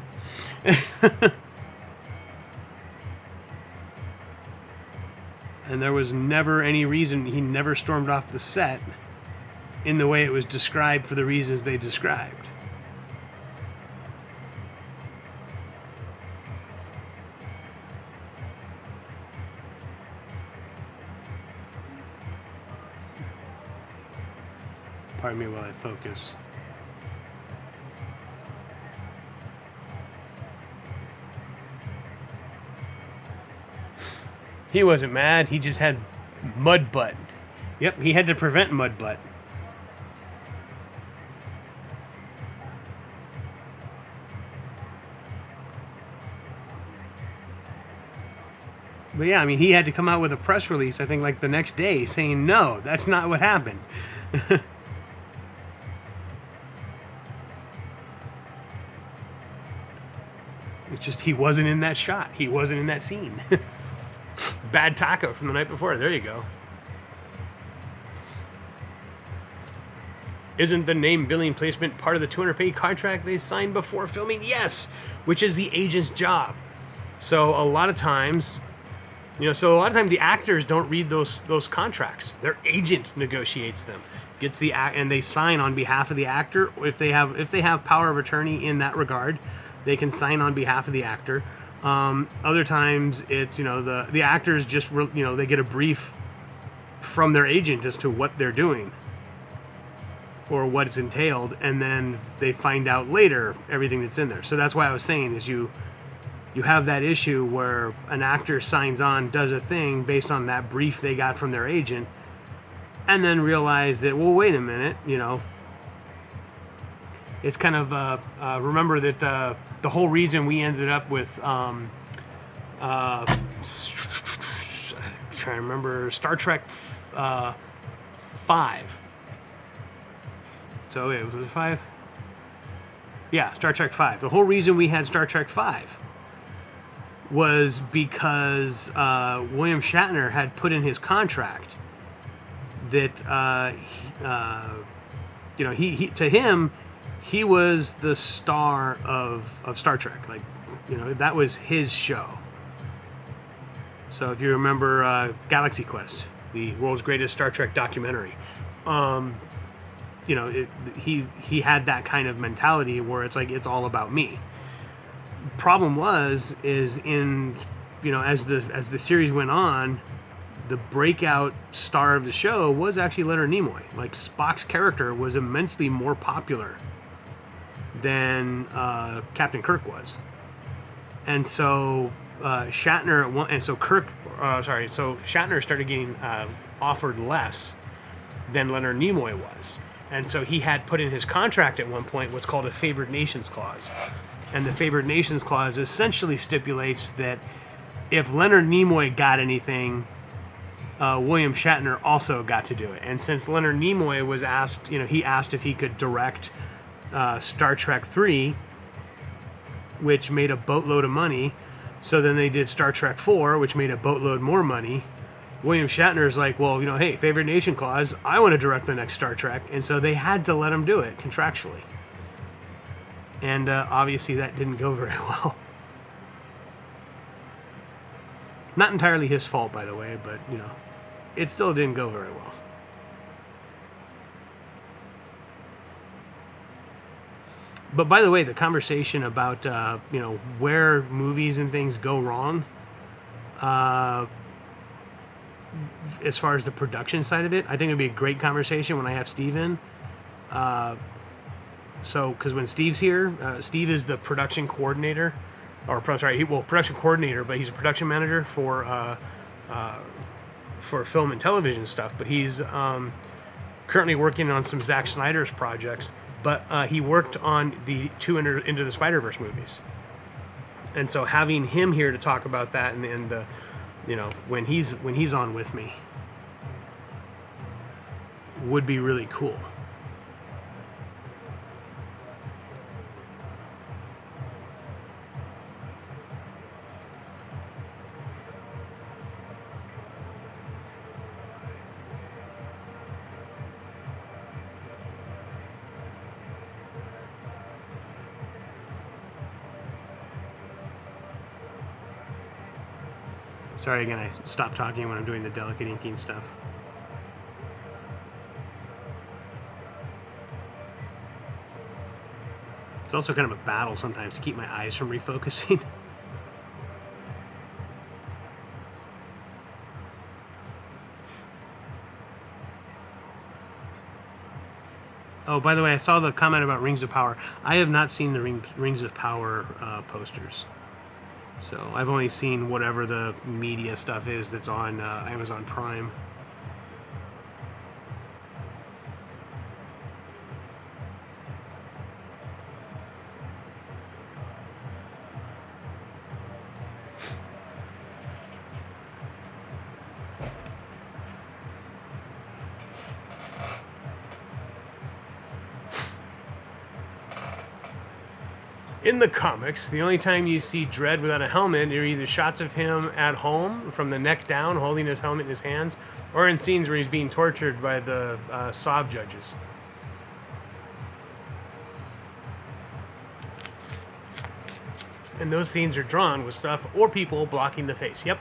And there was never any reason, he never stormed off the set in the way it was described for the reasons they described. Pardon me while I focus. He wasn't mad, he just had mud butt. Yep, he had to prevent mud butt. But yeah, I mean, he had to come out with a press release, I think, like the next day, saying, no, that's not what happened. It's just he wasn't in that shot. He wasn't in that scene. Bad taco from the night before. There you go. Isn't the name billing placement part of the 200-page contract they signed before filming? Yes, which is the agent's job. So a lot of times, you know, the actors don't read those contracts. Their agent negotiates them, gets the and they sign on behalf of the actor. If they have power of attorney in that regard, they can sign on behalf of the actor. Other times, it's, you know, the actors just, you know, they get a brief from their agent as to what they're doing or what's entailed, and then they find out later everything that's in there. So that's why I was saying is you have that issue where an actor signs on, does a thing based on that brief they got from their agent, and then realize that, well, wait a minute, you know, it's kind of remember that the whole reason we ended up with trying to remember Star Trek 5. So it was 5. Yeah, Star Trek 5. The whole reason we had Star Trek 5 was because William Shatner had put in his contract that you know, he to him, he was the star of Star Trek. Like, you know, that was his show. So if you remember Galaxy Quest, the world's greatest Star Trek documentary, you know, he had that kind of mentality where it's like, it's all about me. Problem is in, you know, as the series went on, the breakout star of the show was actually Leonard Nimoy. Like, Spock's character was immensely more popular than Captain Kirk was, and so Shatner started getting offered less than Leonard Nimoy was, and so he had put in his contract at one point what's called a favored nations clause, and the favored nations clause essentially stipulates that if Leonard Nimoy got anything, William Shatner also got to do it. And since Leonard Nimoy was asked, you know, he asked if he could direct Star Trek 3, which made a boatload of money. So then they did Star Trek 4, which made a boatload more money. William Shatner's like, well, you know, hey, favored nation clause, I want to direct the next Star Trek. And so they had to let him do it contractually. And obviously that didn't go very well. Not entirely his fault, by the way, but, you know, it still didn't go very well. But by the way, the conversation about where movies and things go wrong, as far as the production side of it, I think it'd be a great conversation when I have Steve in. Because when Steve's here, Steve is the production coordinator, production coordinator, but he's a production manager for film and television stuff. But he's currently working on some Zack Snyder's projects. But he worked on the two Into the Spider-Verse movies, and so having him here to talk about that and the, when he's on with me, would be really cool. Sorry again, I stop talking when I'm doing the delicate inking stuff. It's also kind of a battle sometimes to keep my eyes from refocusing. Oh, by the way, I saw the comment about Rings of Power. I have not seen the Rings of Power posters. So I've only seen whatever the media stuff is that's on Amazon Prime. In the comics, the only time you see Dredd without a helmet are either shots of him at home from the neck down, holding his helmet in his hands, or in scenes where he's being tortured by the SOV judges. And those scenes are drawn with stuff or people blocking the face. Yep.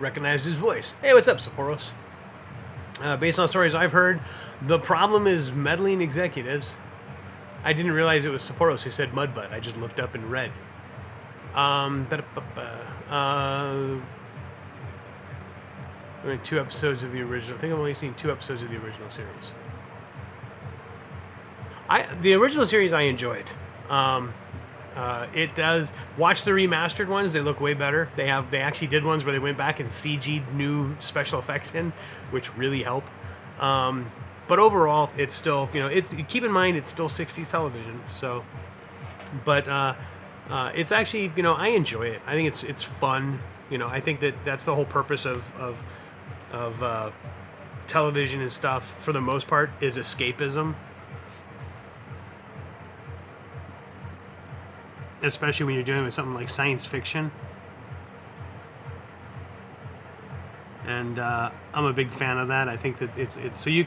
Recognized his voice. Hey, what's up, Sapporos? Based on stories I've heard, the problem is meddling executives. I didn't realize it was Sapporos who said Mudbutt. I just looked up and read. Two episodes of the original. I think I've only seen 2 episodes of the original series. The original series I enjoyed. It does. Watch the remastered ones; they look way better. They actually did ones where they went back and CG'd new special effects in, which really help. But overall, it's still keep in mind it's still 60s television. So, but it's actually I enjoy it. I think it's fun. I think that's the whole purpose of television and stuff for the most part is escapism. Especially when you're dealing with something like science fiction. And I'm a big fan of that. I think that it's so you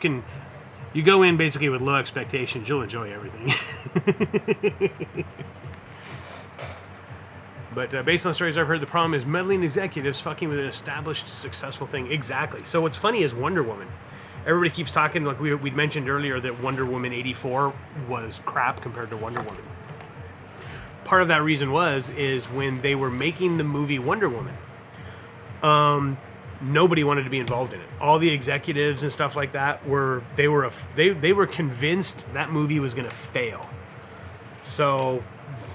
go in basically with low expectations. You'll enjoy everything. But based on stories I've heard, the problem is meddling executives fucking with an established, successful thing. Exactly. So what's funny is Wonder Woman. Everybody keeps talking, like we'd mentioned earlier, that Wonder Woman 84 was crap compared to Wonder Woman. Part of that reason is when they were making the movie Wonder Woman, nobody wanted to be involved in it. All the executives and stuff like that were convinced that movie was going to fail. So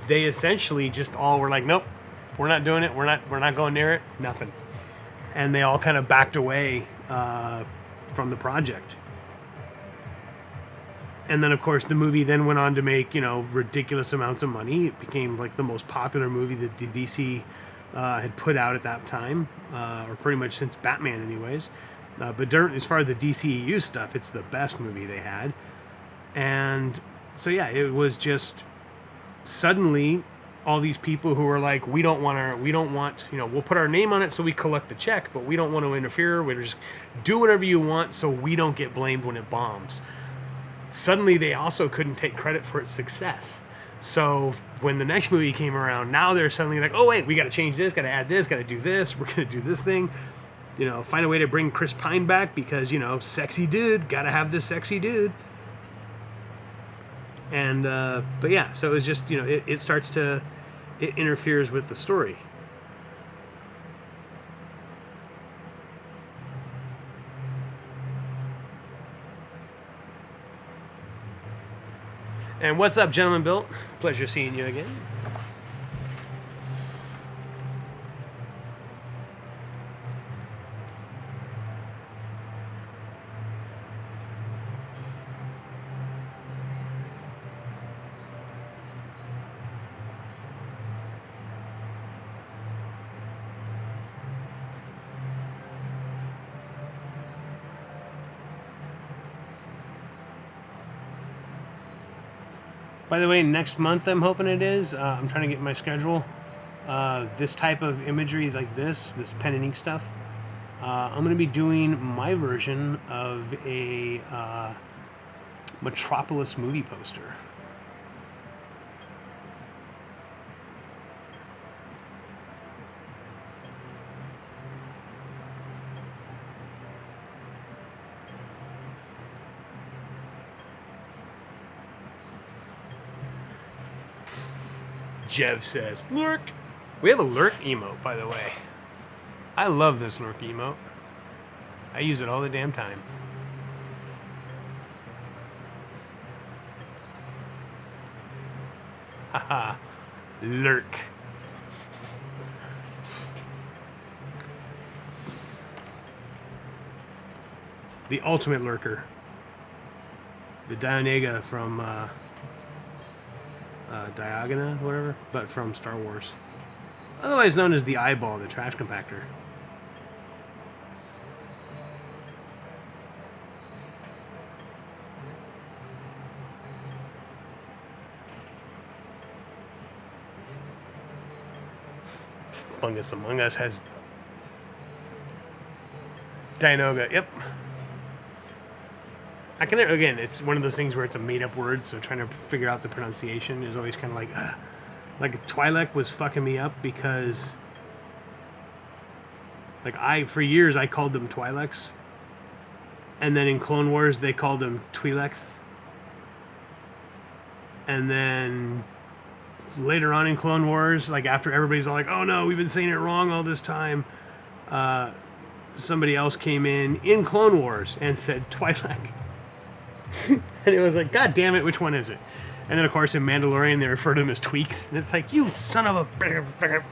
they essentially just all were like, nope, we're not doing it. We're not going near it. Nothing. And they all kind of backed away from the project. And then, of course, the movie then went on to make, ridiculous amounts of money. It became like the most popular movie that DC had put out at that time, or pretty much since Batman, anyways. But as far as the DCEU stuff, it's the best movie they had. And so, yeah, it was just suddenly all these people who were like, we'll put our name on it so we collect the check, but we don't want to interfere. We just do whatever you want so we don't get blamed when it bombs. Suddenly they also couldn't take credit for its success. So when the next movie came around, now they're suddenly like, oh wait, we got to change this, got to add this, got to do this, we're going to do this thing. You know, find a way to bring Chris Pine back because, you know, sexy dude, gotta have this sexy dude. And, but yeah, so it was just, you know, it starts to, it interferes with the story. And what's up, Gentleman Built? Pleasure seeing you again. By the way, next month I'm hoping it is. I'm trying to get my schedule. This type of imagery like this pen and ink stuff. I'm going to be doing my version of a Metropolis movie poster. Jev says, lurk. We have a lurk emote, by the way. I love this lurk emote. I use it all the damn time. Haha. Lurk. The ultimate lurker. The Dianega from Diagona, whatever, but from Star Wars. Otherwise known as the eyeball, the trash compactor. Fungus Among Us has Dianoga, yep. I can, again, it's one of those things where it's a made-up word, so trying to figure out the pronunciation is always kind of like, ugh. Like, Twi'lek was fucking me up because, like, for years, I called them Twi'leks, and then in Clone Wars, they called them Twi'leks, and then later on in Clone Wars, like, after everybody's all like, oh no, we've been saying it wrong all this time, somebody else came in Clone Wars and said Twi'lek. And it was like, God damn it, which one is it? And then, of course, in Mandalorian, they refer to him as Tweaks. And it's like, you son of a...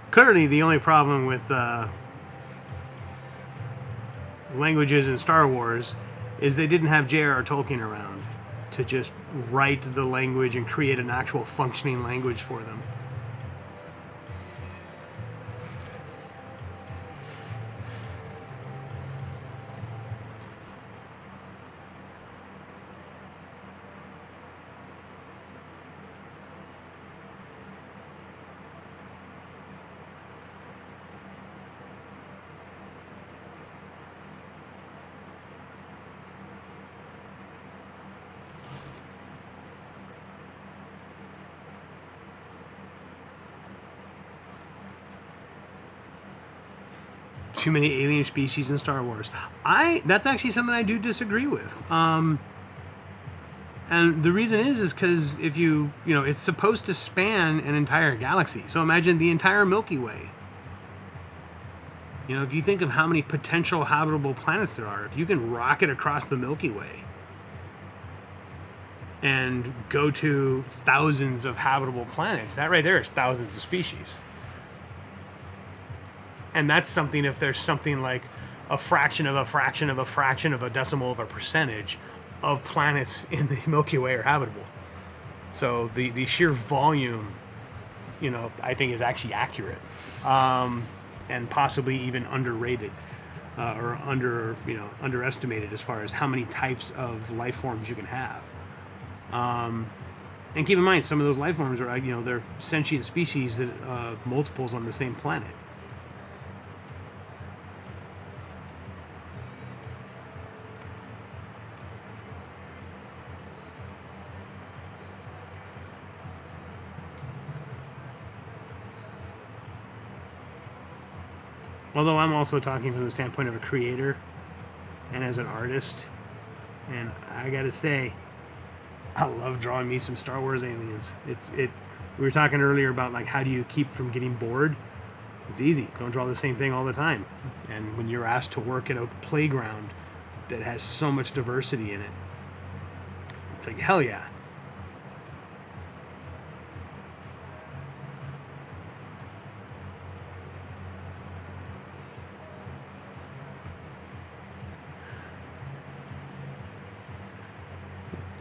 Clearly, the only problem with languages in Star Wars is they didn't have J.R.R. Tolkien around to just write the language and create an actual functioning language for them. Too many alien species in Star Wars. That's actually something I do disagree with. And the reason is because if you know, it's supposed to span an entire galaxy. So imagine the entire Milky Way. You know, if you think of how many potential habitable planets there are, if you can rocket across the Milky Way and go to thousands of habitable planets, that right there is thousands of species. And that's something, if there's something like a fraction of a fraction of a fraction of a decimal of a percentage of planets in the Milky Way are habitable. So the sheer volume, you know, I think is actually accurate, and possibly even underrated, or underestimated as far as how many types of life forms you can have. And keep in mind, some of those life forms are, you know, they're sentient species that multiples on the same planet. Although I'm also talking from the standpoint of a creator and as an artist. And I gotta say, I love drawing me some Star Wars aliens. We were talking earlier about like how do you keep from getting bored? It's easy. Don't draw the same thing all the time. And when you're asked to work at a playground that has so much diversity in it, it's like hell yeah.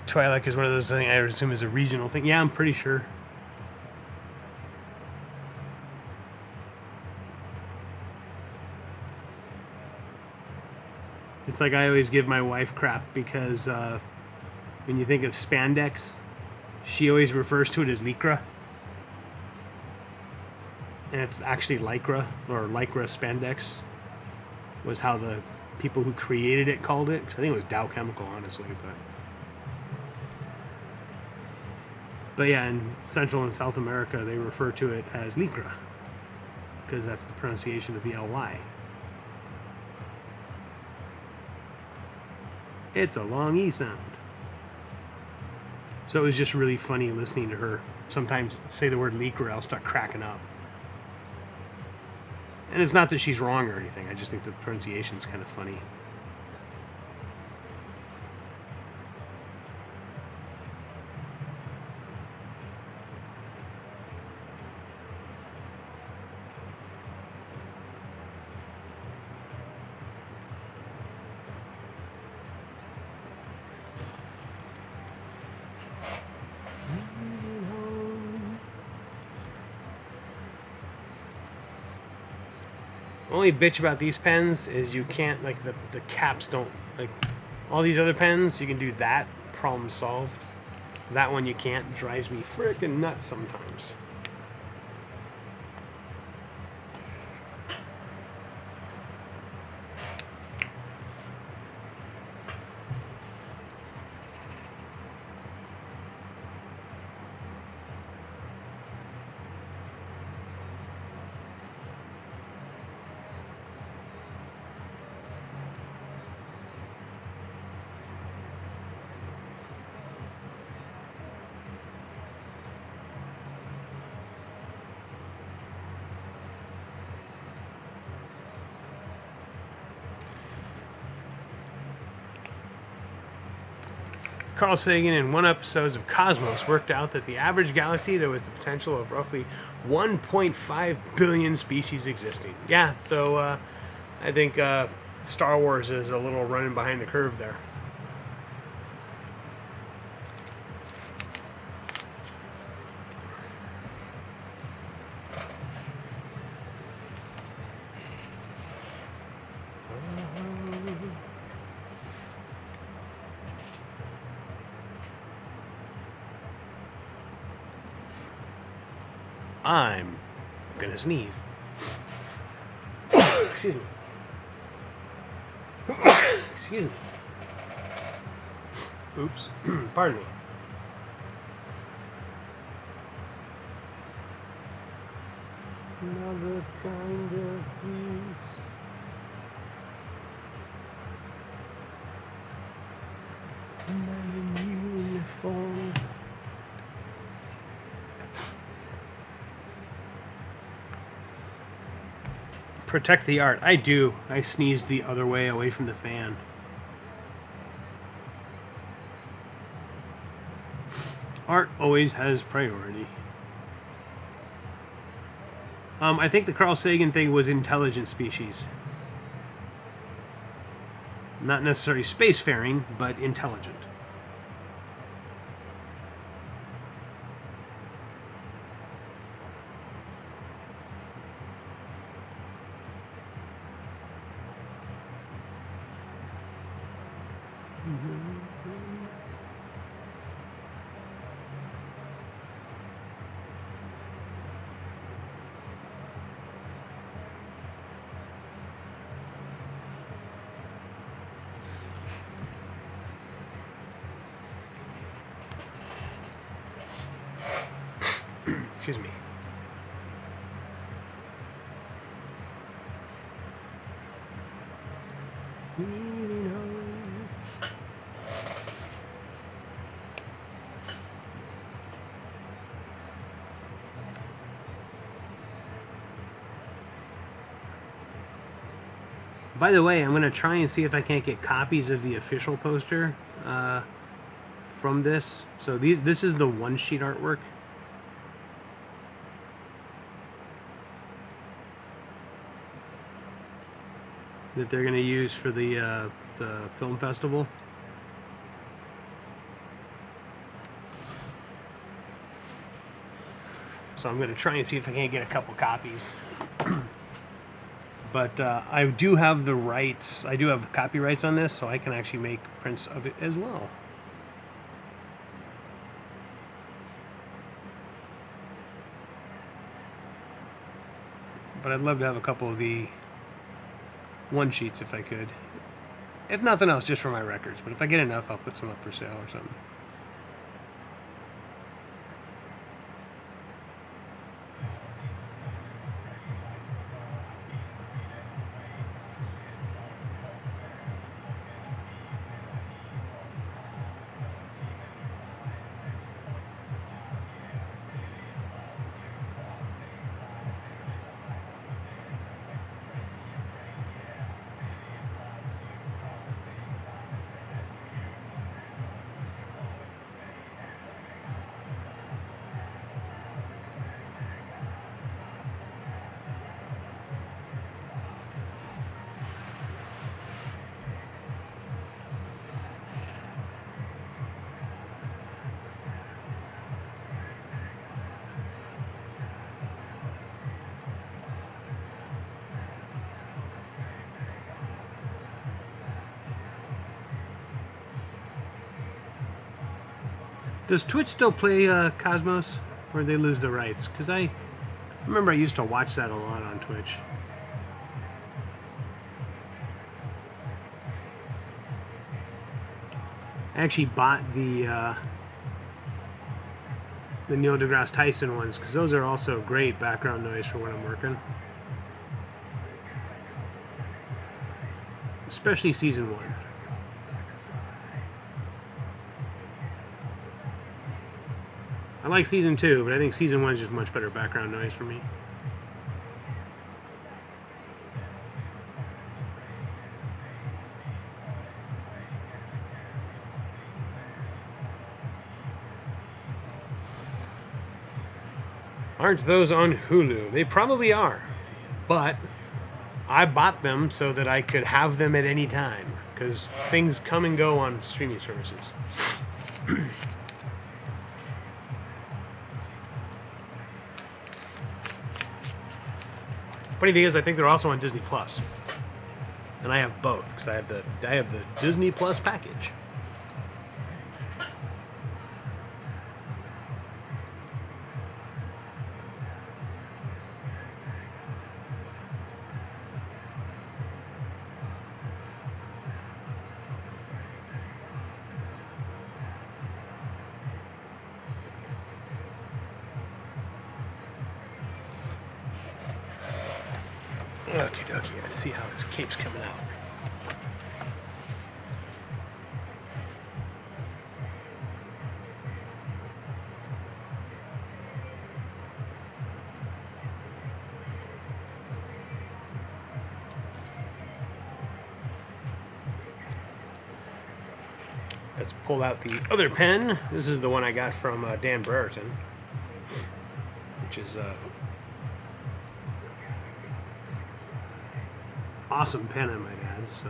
Twi'lek is one of those things I would assume is a regional thing. Yeah, I'm pretty sure. It's like I always give my wife crap because when you think of spandex, she always refers to it as lycra. And it's actually lycra, or lycra spandex, was how the people who created it called it. 'Cause I think it was Dow Chemical, honestly, But yeah, in Central and South America, they refer to it as lycra, because that's the pronunciation of the ly. It's a long E sound. So it was just really funny listening to her sometimes say the word lycra. I'll start cracking up. And it's not that she's wrong or anything. I just think the pronunciation's kind of funny. Only bitch about these pens is you can't, like, the caps don't, like, all these other pens, you can do that, problem solved. That one you can't. Drives me frickin' nuts sometimes. Carl Sagan in one episode of Cosmos worked out that the average galaxy, there was the potential of roughly 1.5 billion species existing. Yeah, so I think Star Wars is a little running behind the curve there. I'm gonna sneeze. Excuse me. Excuse me. Oops. Pardon me. Another kind of peace. Another uniform. Protect the art. I do. I sneezed the other way, away from the fan. Art always has priority. I think the Carl Sagan thing was intelligent species. Not necessarily spacefaring, but intelligent. Excuse me. By the way, I'm going to try and see if I can't get copies of the official poster from this. So this is the one sheet artwork. That they're going to use for the film festival. So I'm going to try and see if I can't get a couple copies. But I do have the rights. I do have the copyrights on this, so I can actually make prints of it as well. But I'd love to have a couple of the one sheets if I could. If nothing else, just for my records. But if I get enough, I'll put some up for sale or something. Does Twitch still play Cosmos, or did they lose the rights? Because I remember I used to watch that a lot on Twitch. I actually bought the Neil deGrasse Tyson ones, because those are also great background noise for when I'm working. Especially season 1. I like season 2, but I think season 1 is just much better background noise for me. Aren't those on Hulu? They probably are, but I bought them so that I could have them at any time, because things come and go on streaming services. Funny thing is, I think they're also on Disney Plus, and I have both because I have the Disney Plus package. Okie dokie, let's see how his cape's coming out. Let's pull out the other pen. This is the one I got from Dan Brereton, which is awesome pen, I might add. So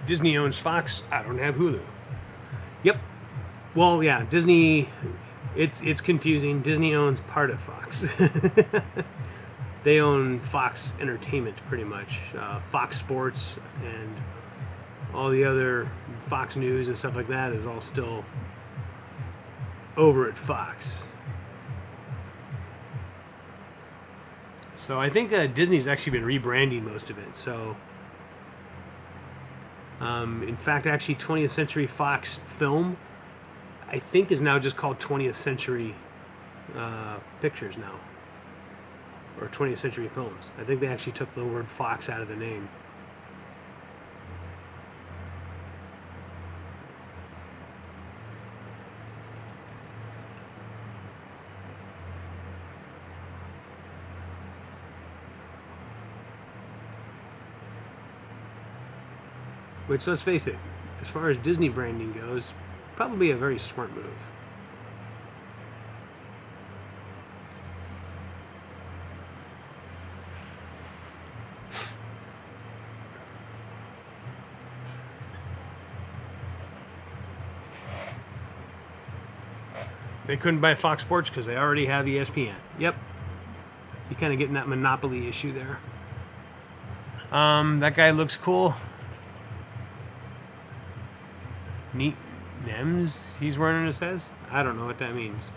Disney owns Fox. I don't have Hulu. Yep. Well, yeah, Disney. It's confusing. Disney owns part of Fox. They own Fox Entertainment, pretty much. Fox Sports and all the other Fox News and stuff like that is all still over at Fox. So I think Disney's actually been rebranding most of it. So, in fact, actually, 20th Century Fox Film, I think, is now just called 20th Century Pictures now, or 20th Century Films. I think they actually took the word Fox out of the name. Which, let's face it, as far as Disney branding goes, probably a very smart move. They couldn't buy Fox Sports because they already have ESPN. Yep. You're kind of getting that monopoly issue there. That guy looks cool. Neat Nems he's wearing on his head. I don't know what that means.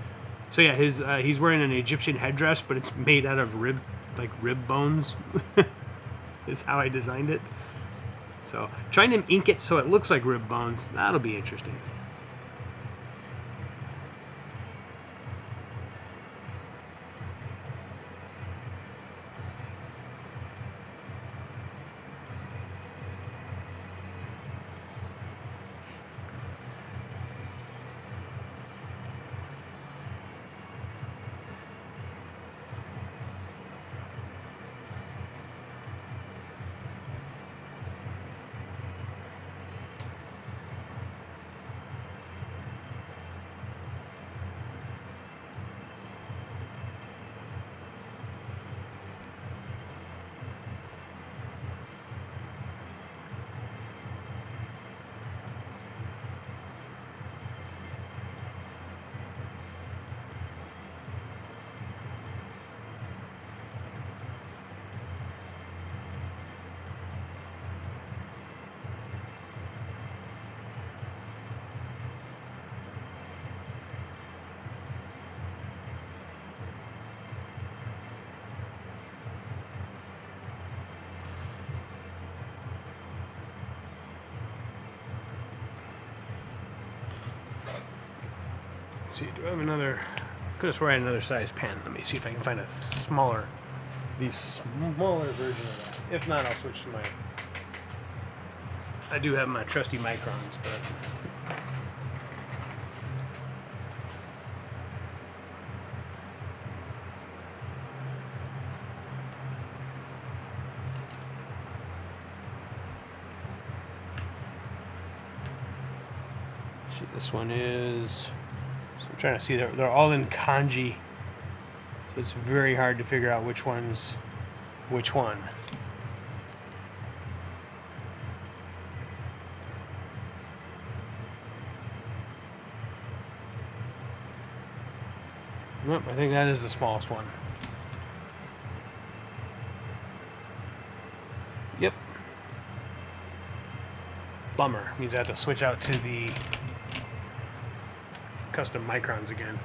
So yeah, he's wearing an Egyptian headdress, but it's made out of rib bones. Is how I designed it. So trying to ink it so it looks like rib bones, that'll be interesting. Let's see, do I have another? Could have sworn I had another size pen. Let me see if I can find the smaller version of that. If not, I'll switch to my. I do have my trusty microns, but. See, this one is. I'm trying to see, they're all in kanji, so it's very hard to figure out which one's which one. Nope, I think that is the smallest one. Yep. Bummer. Means I have to switch out to the custom microns again.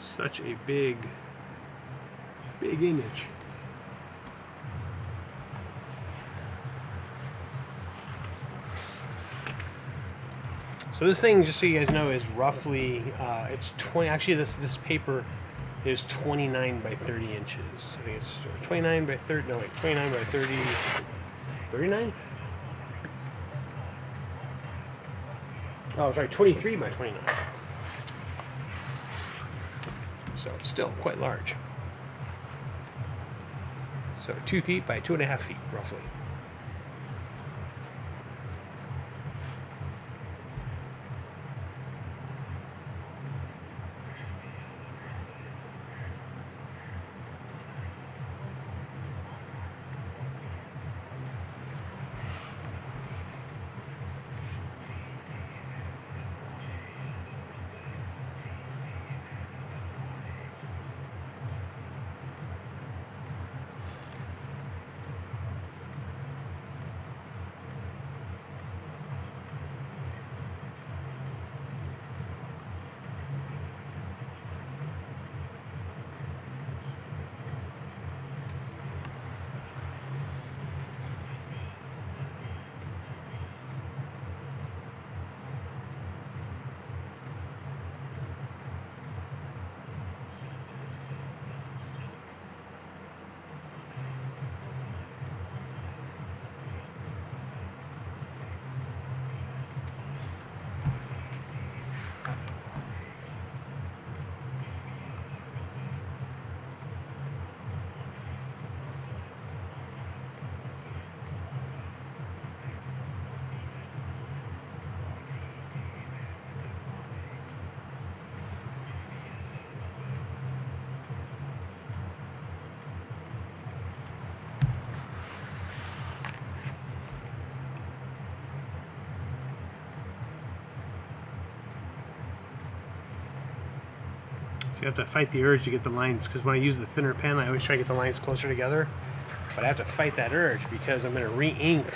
Such a big Big image. So this thing, just so you guys know, is roughly, it's 20, actually this paper is 29 by 30 inches. I think it's 29 by 30, no wait, 29 by 30, 39? Oh, sorry, 23 by 29. So it's still quite large. So 2 feet by 2.5 feet, roughly. So you have to fight the urge to get the lines, because when I use the thinner pen, I always try to get the lines closer together. But I have to fight that urge because I'm going to re-ink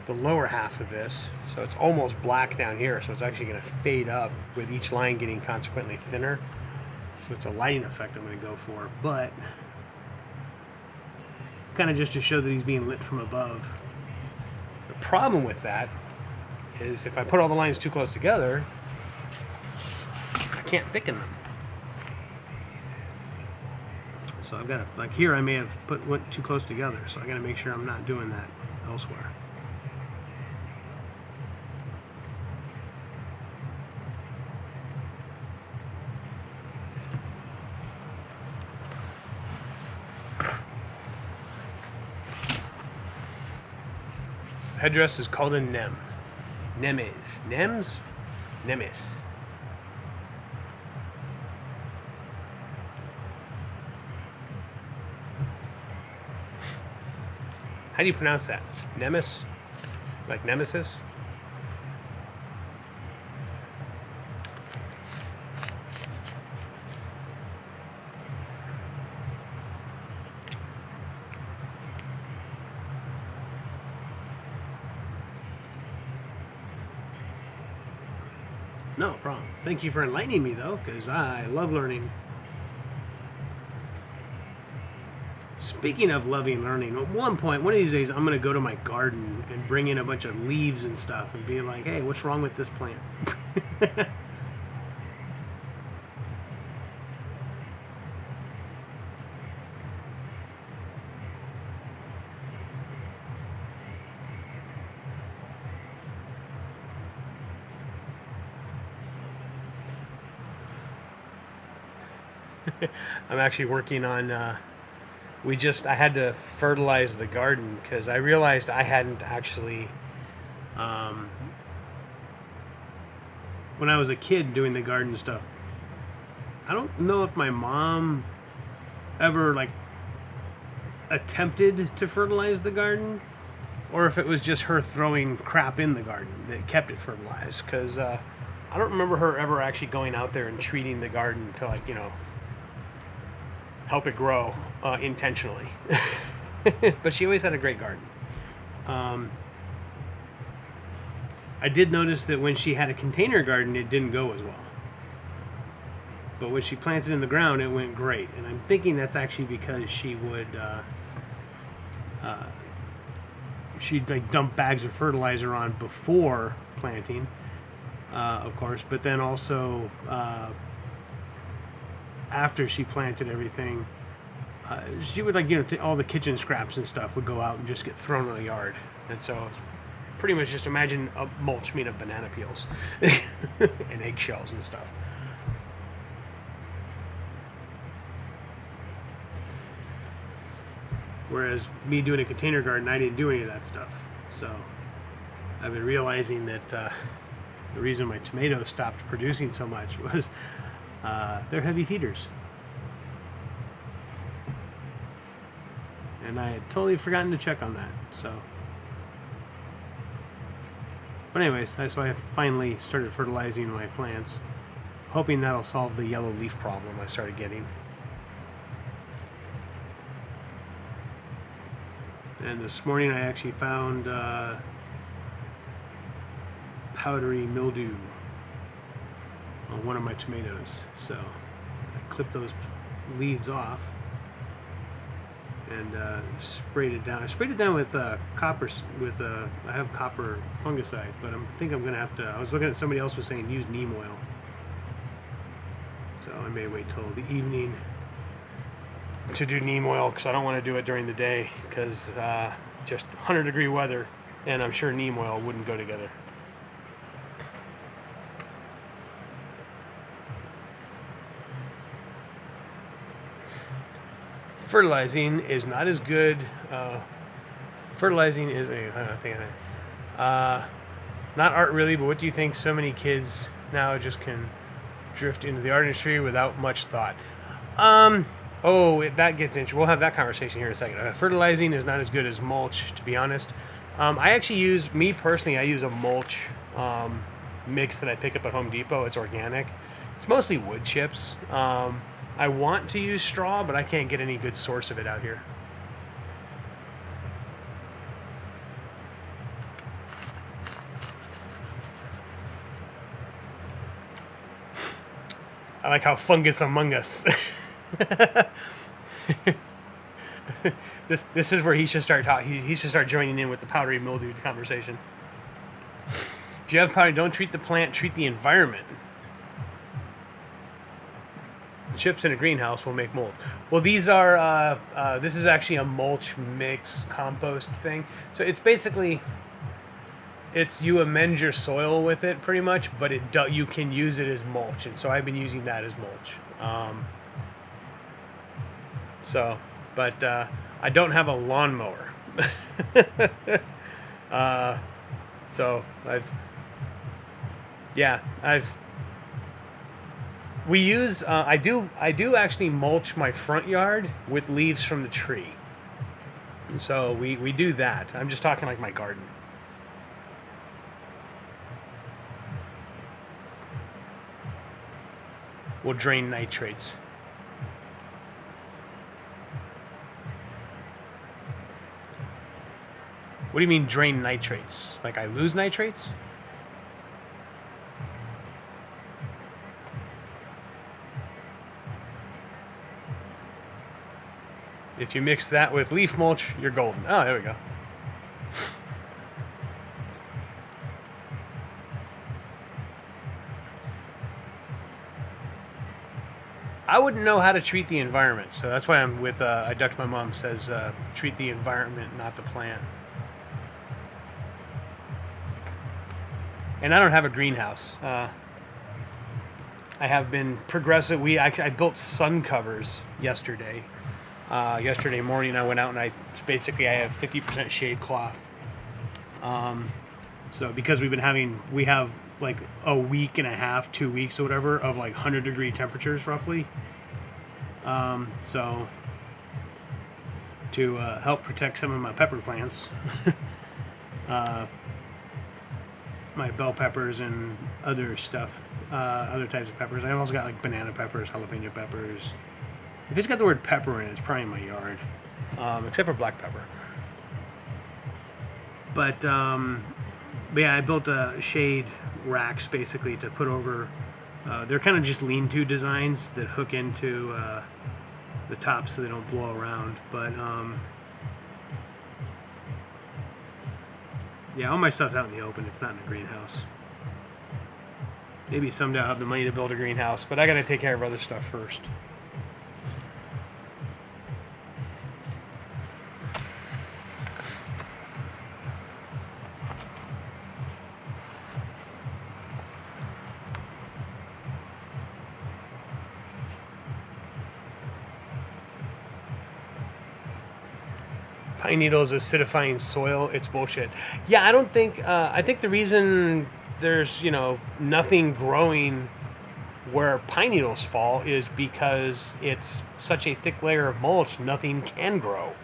the lower half of this. So it's almost black down here, so it's actually going to fade up with each line getting consequently thinner. So it's a lighting effect I'm going to go for, but kind of just to show that he's being lit from above. The problem with that is if I put all the lines too close together, I can't thicken them. So I've got to, like here I may have went too close together, so I got to make sure I'm not doing that elsewhere. Headdress is called a nem. Nemes. Nems? Nemes. How do you pronounce that? Nemes? Like Nemesis? No problem. Thank you for enlightening me, though, because I love learning. Speaking of loving learning, at one of these days, I'm going to go to my garden and bring in a bunch of leaves and stuff and be like, hey, what's wrong with this plant? I'm actually working on, I had to fertilize the garden because I realized I hadn't actually, when I was a kid doing the garden stuff, I don't know if my mom ever like attempted to fertilize the garden or if it was just her throwing crap in the garden that kept it fertilized, because I don't remember her ever actually going out there and treating the garden to, like, help it grow intentionally. But she always had a great garden. I did notice that when she had a container garden, it didn't go as well. But when she planted in the ground, it went great. And I'm thinking that's actually because she'd like dump bags of fertilizer on before planting, of course. But then also after she planted everything, she would like all the kitchen scraps and stuff would go out and just get thrown in the yard. And so pretty much just imagine a mulch made of banana peels and eggshells and stuff. Whereas me doing a container garden, I didn't do any of that stuff. So I've been realizing that the reason my tomatoes stopped producing so much was they're heavy feeders. And I had totally forgotten to check on that. So, but anyways, so I finally started fertilizing my plants, hoping that'll solve the yellow leaf problem I started getting. And this morning I actually found powdery mildew on one of my tomatoes. So I clipped those leaves off and sprayed it down. I sprayed it down with copper. I have copper fungicide, but I think I'm gonna have to. I was looking at somebody else was saying use neem oil, so I may wait till the evening to do neem oil because I don't want to do it during the day because just 100-degree weather, and I'm sure neem oil wouldn't go together. Fertilizing is not as good. Fertilizing is not art really, but what do you think so many kids now just can drift into the art industry without much thought? That gets interesting. We'll have that conversation here in a second. Fertilizing is not as good as mulch, to be honest. I actually use a mulch mix that I pick up at Home Depot. It's organic. It's mostly wood chips. I want to use straw, but I can't get any good source of it out here. I like how fungus among us. This is where he should start talking. He should start joining in with the powdery mildew conversation. If you have powder, don't treat the plant, treat the environment. Chips in a greenhouse will make mold. Well, these are this is actually a mulch mix compost thing. So it's basically you amend your soil with it pretty much, but you can use it as mulch, and so I've been using that as mulch. I don't have a lawnmower. I do actually mulch my front yard with leaves from the tree. So we do that. I'm just talking like my garden. We'll drain nitrates. What do you mean drain nitrates? Like I lose nitrates? If you mix that with leaf mulch, you're golden. Oh, there we go. I wouldn't know how to treat the environment, so that's why I'm with I ducked my mom says treat the environment, not the plant. And I don't have a greenhouse. I have been progressive. I built sun covers yesterday. Yesterday morning I went out and I have 50% shade cloth. So because we have like a week and a half, 2 weeks or whatever of like 100-degree temperatures roughly. So to help protect some of my pepper plants, my bell peppers and other stuff, other types of peppers. I've also got like banana peppers, jalapeno peppers. If it's got the word pepper in it, it's probably in my yard, except for black pepper. But yeah, I built shade racks basically to put over They're kind of just lean-to designs that hook into the top so they don't blow around. But yeah, all my stuff's out in the open. It's not in a greenhouse. Maybe someday I'll have the money to build a greenhouse, but I got to take care of other stuff first. Pine needles acidifying soil. It's bullshit. Yeah, I don't think. I think the reason there's nothing growing where pine needles fall is because it's such a thick layer of mulch. Nothing can grow.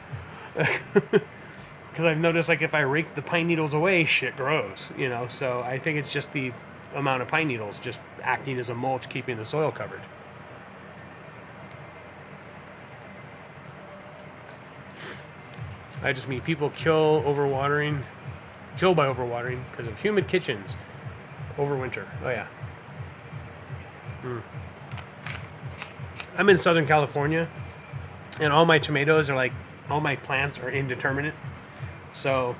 Because I've noticed, like, if I rake the pine needles away, shit grows. So I think it's just the amount of pine needles just acting as a mulch, keeping the soil covered. I just mean people killed by overwatering because of humid kitchens over winter. Oh yeah. I'm in Southern California, and all my tomatoes are all my plants are indeterminate. So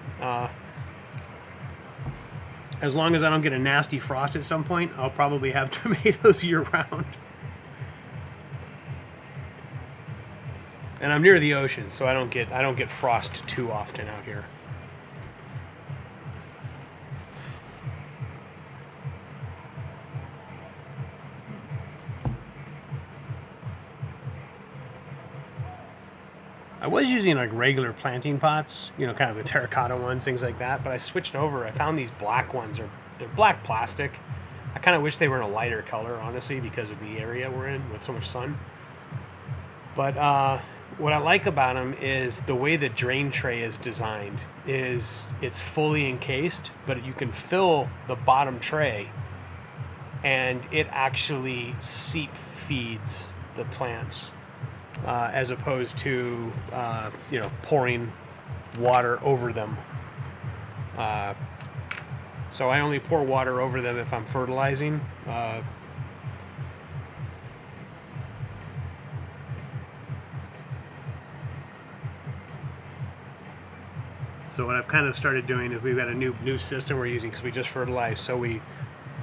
as long as I don't get a nasty frost at some point, I'll probably have tomatoes year round. And I'm near the ocean, so I don't get frost too often out here. I was using like regular planting pots, kind of the terracotta ones, things like that, but I switched over. I found these black ones. They're black plastic. I kind of wish they were in a lighter color, honestly, because of the area we're in with so much sun. But what I like about them is the way the drain tray is designed is it's fully encased, but you can fill the bottom tray and it actually seep feeds the plants as opposed to, pouring water over them. So I only pour water over them if I'm fertilizing. So what I've kind of started doing is we've got a new system we're using because we just fertilized. So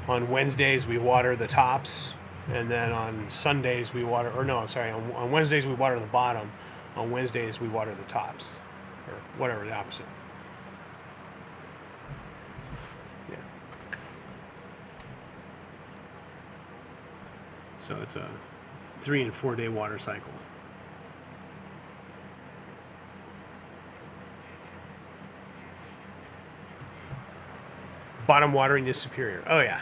on Wednesdays we water the tops, and then on Sundays we water, on Wednesdays we water the bottom. On Wednesdays we water the tops, or whatever, the opposite. Yeah. So it's a 3 and 4 day water cycle. Bottom watering is superior. Oh yeah.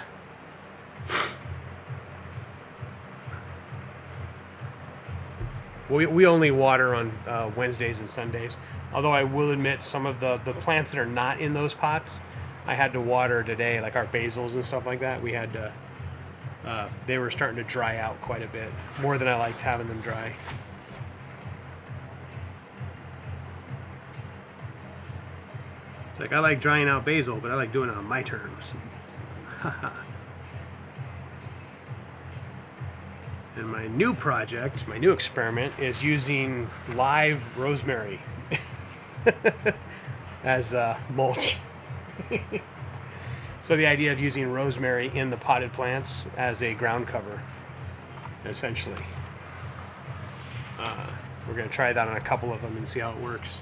We only water on Wednesdays and Sundays. Although I will admit some of the plants that are not in those pots, I had to water today, like our basils and stuff like that. We had to. They were starting to dry out quite a bit, more than I liked having them dry. It's like I like drying out basil, but I like doing it on my terms. And my new project, my new experiment, is using live rosemary as mulch. So the idea of using rosemary in the potted plants as a ground cover, essentially. We're going to try that on a couple of them and see how it works.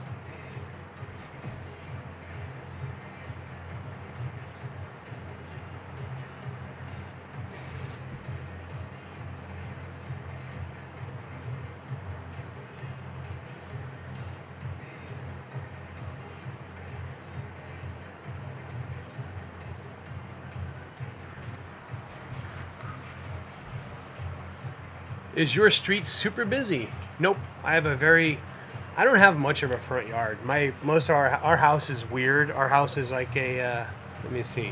Is your street super busy? Nope. I don't have much of a front yard. Most of our house is weird. Our house is like a, let me see.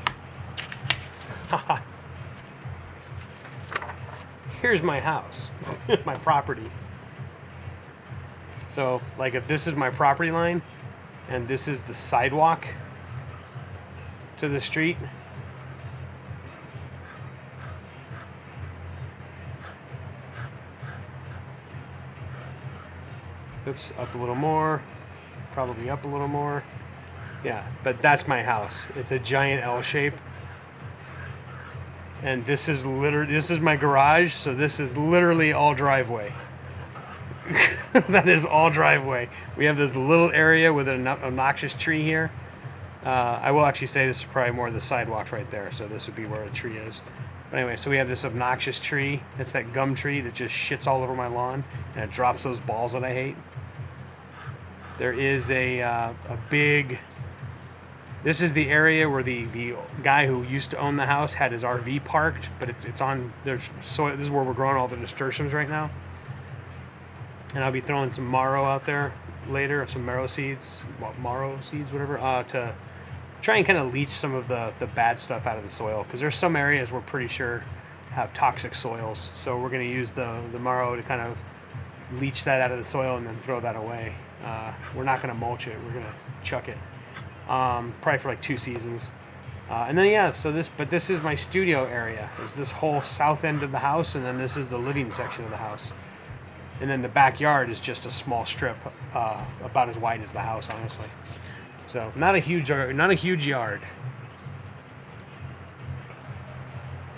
Here's my house, my property. So like if this is my property line and this is the sidewalk to the street, Oops, up a little more. Probably up a little more. Yeah, but that's my house. It's a giant L shape. And this is my garage, so this is literally all driveway. That is all driveway. We have this little area with an obnoxious tree here. I will actually say this is probably more the sidewalk right there, so this would be where the tree is. But anyway, so we have this obnoxious tree. It's that gum tree that just shits all over my lawn, and it drops those balls that I hate. There is a big... This is the area where the guy who used to own the house had his RV parked, but it's on... There's soil. This is where we're growing all the nasturtiums right now. And I'll be throwing some marrow out there later, some marrow seeds, whatever, to try and kind of leach some of the bad stuff out of the soil. Because there's some areas we're pretty sure have toxic soils. So we're going to use the marrow to kind of leach that out of the soil and then throw that away. We're not going to mulch it. We're going to chuck it. Probably for like 2 seasons. And then, yeah, so this is my studio area. There's this whole south end of the house, and then this is the living section of the house. And then the backyard is just a small strip, about as wide as the house, honestly. So not a huge yard.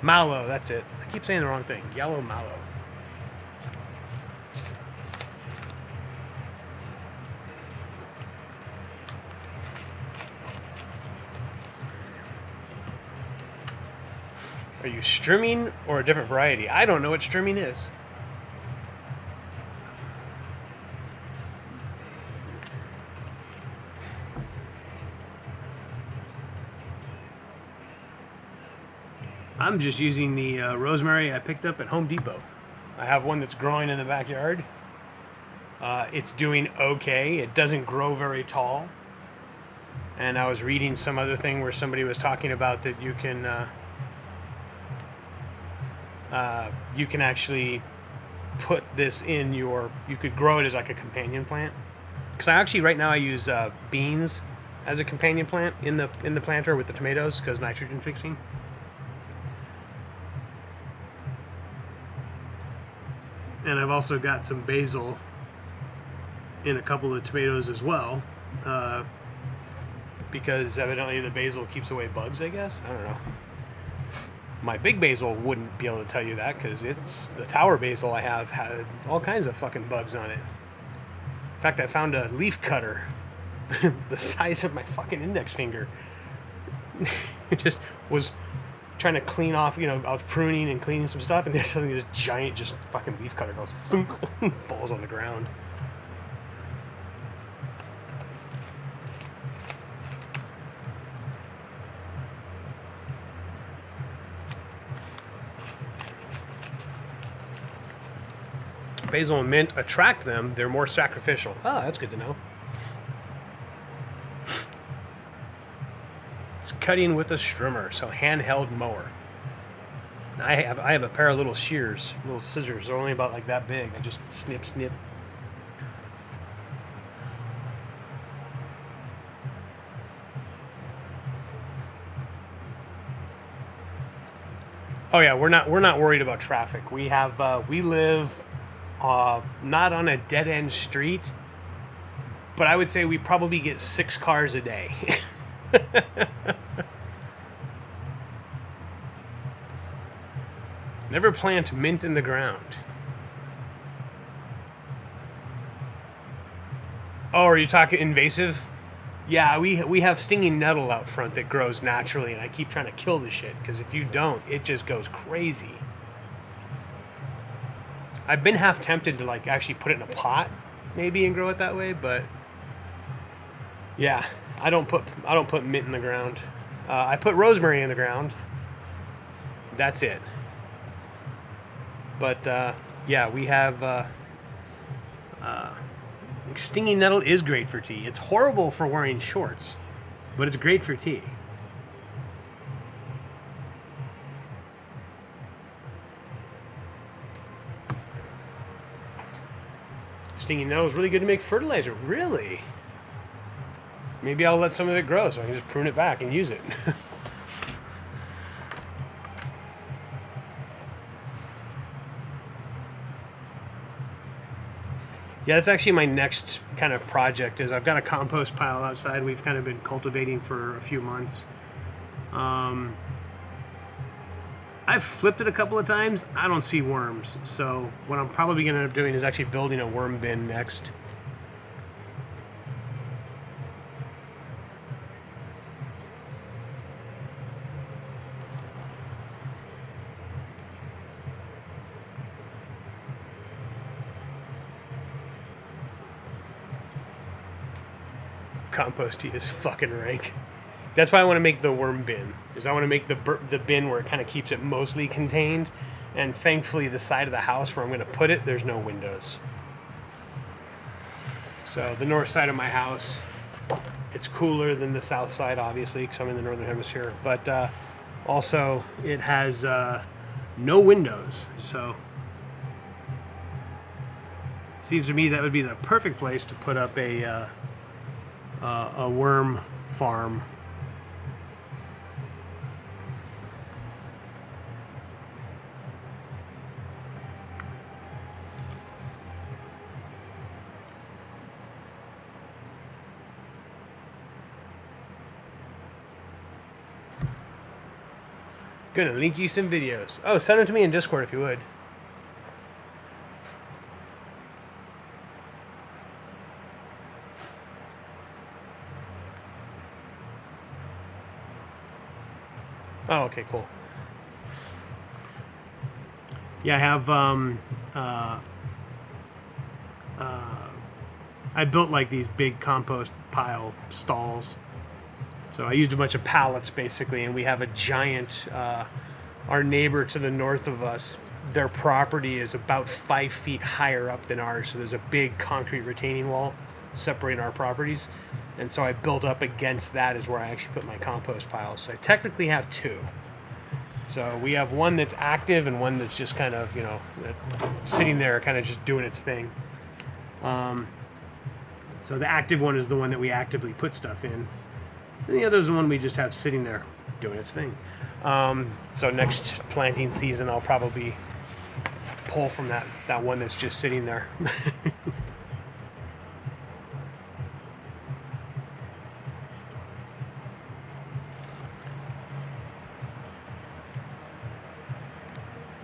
Mallow, that's it. I keep saying the wrong thing. Yellow mallow. Are you strimming or a different variety? I don't know what strimming is. I'm just using the rosemary I picked up at Home Depot. I have one that's growing in the backyard. It's doing okay. It doesn't grow very tall. And I was reading some other thing where somebody was talking about that you can actually put this in you could grow it as like a companion plant. Because right now I use beans as a companion plant in the planter with the tomatoes because nitrogen fixing. And I've also got some basil in a couple of tomatoes as well, because evidently the basil keeps away bugs, I guess. I don't know. My big basil wouldn't be able to tell you that because it's the tower basil I have had all kinds of fucking bugs on it. In fact, I found a leaf cutter the size of my fucking index finger. It just was trying to clean off, I was pruning and cleaning some stuff, and there's something, this giant just fucking leaf cutter goes thunk, falls on the ground. Basil and mint attract them. They're more sacrificial. Oh, that's good to know. It's cutting with a strimmer, so handheld mower. I have a pair of little shears, little scissors. They're only about like that big. I just snip, snip. Oh yeah, we're not worried about traffic. We live not on a dead end street, but I would say we probably get 6 cars a day. Never plant mint in the ground. Oh, are you talking invasive? Yeah, we have stinging nettle out front that grows naturally, and I keep trying to kill the shit, because if you don't, it just goes crazy. I've been half tempted to like actually put it in a pot, maybe, and grow it that way, but yeah, I don't put mint in the ground. I put rosemary in the ground. That's it. But yeah, we have stinging nettle is great for tea. It's horrible for wearing shorts, but it's great for tea. Stinging nettle is really good to make fertilizer. Really? Maybe I'll let some of it grow so I can just prune it back and use it. Yeah, that's actually my next kind of project. Is I've got a compost pile outside. We've kind of been cultivating for a few months. I've flipped it a couple of times. I don't see worms. So what I'm probably going to end up doing is actually building a worm bin next. Compost tea is fucking rank. That's why I want to make the worm bin. Is I want to make the bin where it kind of keeps it mostly contained, and thankfully the side of the house where I'm going to put it, there's no windows. So the north side of my house, it's cooler than the south side, obviously, because I'm in the northern hemisphere. But also it has no windows, so seems to me that would be the perfect place to put up a worm farm. Gonna link you some videos. Oh, send them to me in Discord if you would. Oh, okay, cool. Yeah, I have, I built like these big compost pile stalls. So I used a bunch of pallets basically, and we have a giant, our neighbor to the north of us, their property is about 5 feet higher up than ours. So there's a big concrete retaining wall separating our properties. And so I built up against that is where I actually put my compost piles. So I technically have two. So we have one that's active and one that's just kind of, sitting there kind of just doing its thing. So the active one is the one that we actively put stuff in. And the other is the one we just have sitting there doing its thing. So next planting season, I'll probably pull from that one that's just sitting there.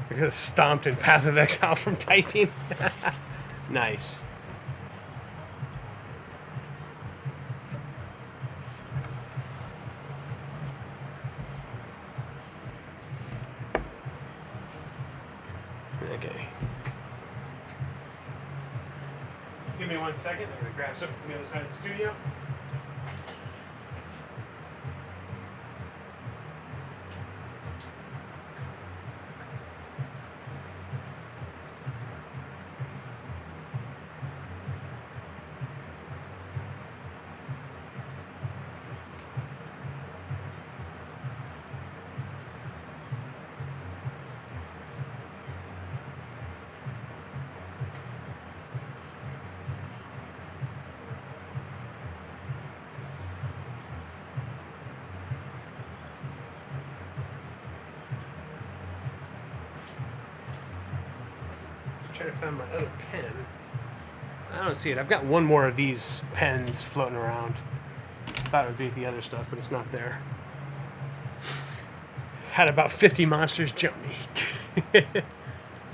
Because stomped in Path of Exile from typing. Nice. Okay. Give me 1 second. I'm going to grab something from the other side of the studio. Trying to find my other pen. I don't see it. I've got one more of these pens floating around. Thought it would be the other stuff, but it's not there. Had about 50 monsters jump me.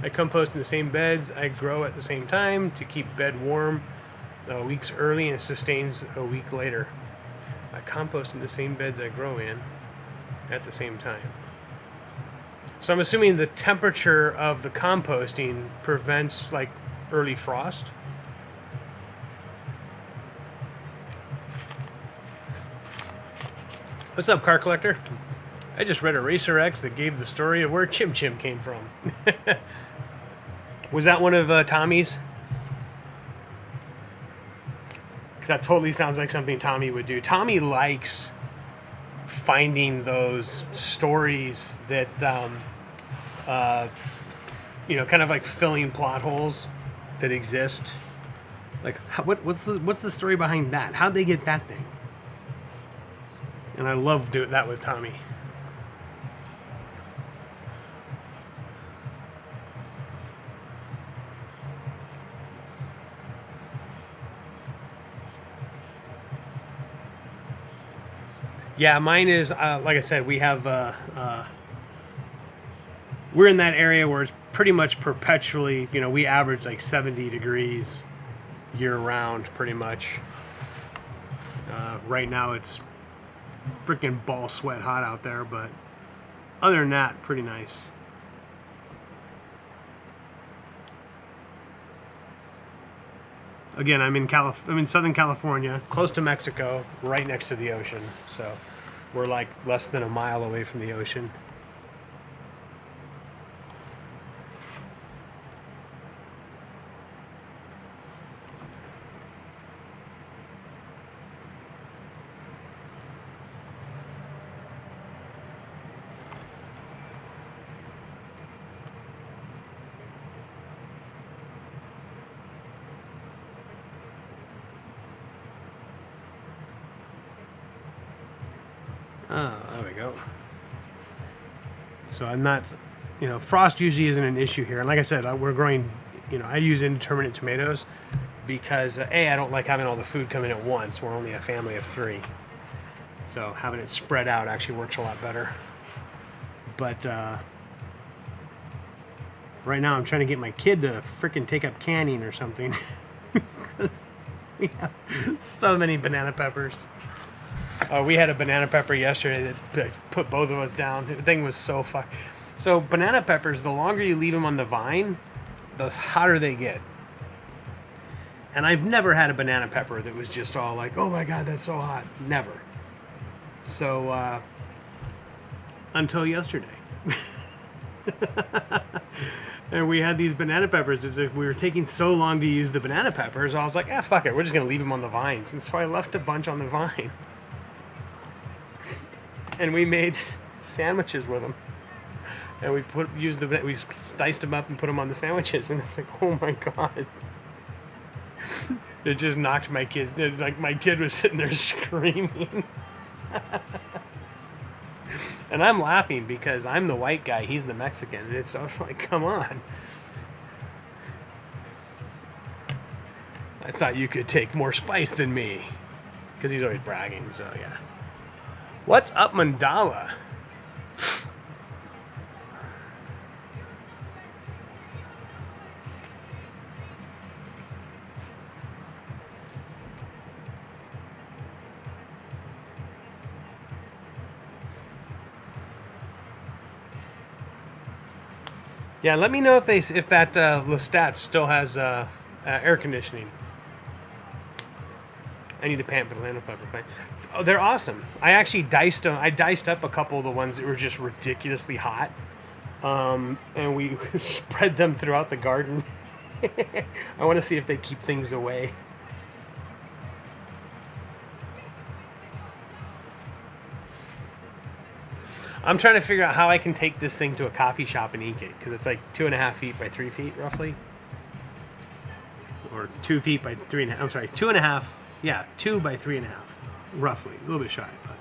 I compost in the same beds. I grow at the same time to keep bed warm weeks early, and it sustains a week later. I compost in the same beds I grow in at the same time. So I'm assuming the temperature of the composting prevents like early frost. What's up, car collector? I just read Eraser X that gave the story of where Chim Chim came from. Was that one of Tommy's? Because that totally sounds like something Tommy would do. Tommy likes finding those stories that, kind of like filling plot holes that exist. Like, what's the story behind that? How'd they get that thing? And I love doing that with Tommy. Yeah, mine is like I said. We have we're in that area where it's pretty much perpetually. You know, we average like 70 degrees year round, pretty much. Right now it's freaking ball sweat hot out there, but other than that, pretty nice. Again, I'm in Southern California, close to Mexico, right next to the ocean. So we're like less than a mile away from the ocean. Oh, there we go. So I'm not, frost usually isn't an issue here. And like I said, we're growing, I use indeterminate tomatoes because, I don't like having all the food come in at once. We're only a family of 3. So having it spread out actually works a lot better. But right now I'm trying to get my kid to freaking take up canning or something. Because we have so many banana peppers. We had a banana pepper yesterday that put both of us down. The thing was so fuck. So banana peppers, the longer you leave them on the vine, the hotter they get. And I've never had a banana pepper that was just all like, oh my God, that's so hot. Never. So, until yesterday. And we had these banana peppers. We were taking so long to use the banana peppers, I was like, fuck it. We're just going to leave them on the vines. And so I left a bunch on the vine. And we made sandwiches with them, and we diced them up and put them on the sandwiches, and it's like, oh my God, it just knocked my kid. Like my kid was sitting there screaming, and I'm laughing because I'm the white guy, he's the Mexican, and I was like, come on. I thought you could take more spice than me, because he's always bragging. So yeah. What's up, Mandala? Yeah, let me know if that Lestat still has air conditioning. I need a banana pepper plant. Oh, they're awesome. I actually diced them. I diced up a couple of the ones that were just ridiculously hot, and we spread them throughout the garden. I want to see if they keep things away. I'm trying to figure out how I can take this thing to a coffee shop and ink it, because it's like 2.5 feet by 3 feet, roughly. Or 2 feet by 3.5. I'm sorry, 2.5. Yeah, 2 by 3.5. Roughly, a little bit shy, but.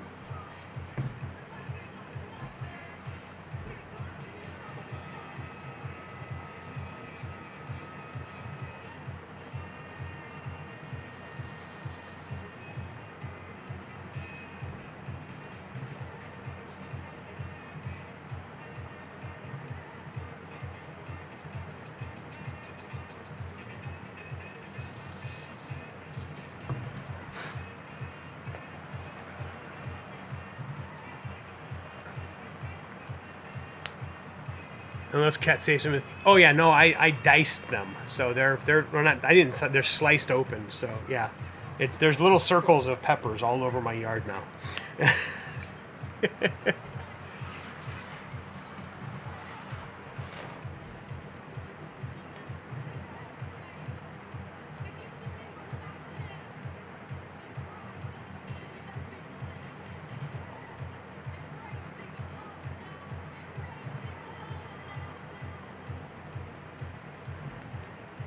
Unless Cat say something. Oh yeah, no, I diced them, so they're not. I didn't. They're sliced open. So yeah, there's little circles of peppers all over my yard now.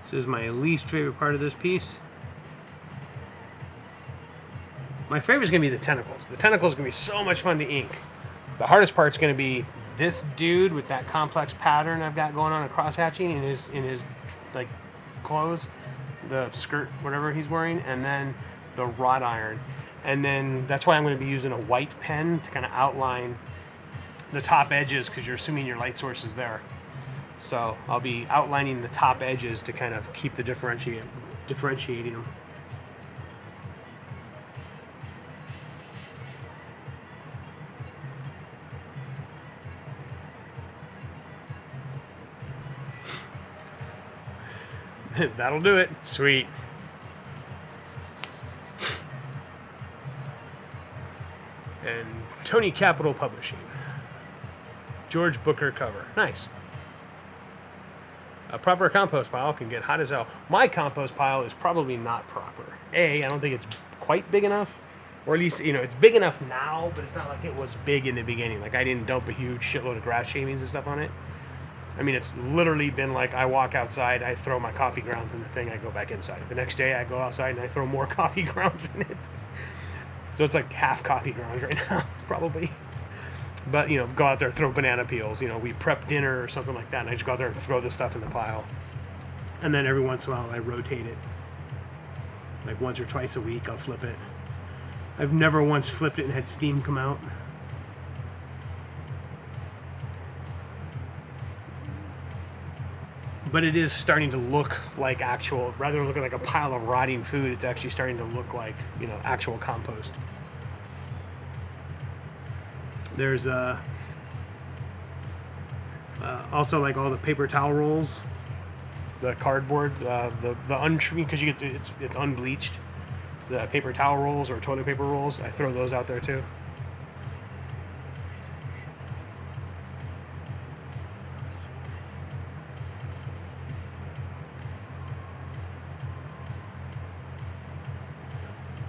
This is my least favorite part of this piece. My favorite is going to be the tentacles. The tentacles are going to be so much fun to ink. The hardest part is going to be this dude with that complex pattern I've got going on a cross hatching in his like clothes, the skirt, whatever he's wearing, and then the wrought iron. And then that's why I'm going to be using a white pen to kind of outline the top edges, because you're assuming your light source is there. So I'll be outlining the top edges to kind of keep the differentiating them. That'll do it. Sweet. And Tony Capital Publishing. George Booker cover. Nice. A proper compost pile can get hot as hell. My compost pile is probably not proper. I don't think it's quite big enough. Or at least, it's big enough now, but it's not like it was big in the beginning. Like, I didn't dump a huge shitload of grass shavings and stuff on it. I mean, it's literally been like, I walk outside, I throw my coffee grounds in the thing, I go back inside. The next day, I go outside and I throw more coffee grounds in it. So it's like half coffee grounds right now, probably. But, go out there, throw banana peels. We prep dinner or something like that, and I just go out there and throw the stuff in the pile. And then every once in a while, I rotate it. Like once or twice a week, I'll flip it. I've never once flipped it and had steam come out. But it is starting to look like actual, rather than looking like a pile of rotting food, it's actually starting to look like, actual compost. There's also like all the paper towel rolls, the cardboard, the untreated, because you get it's unbleached. The paper towel rolls or toilet paper rolls, I throw those out there too.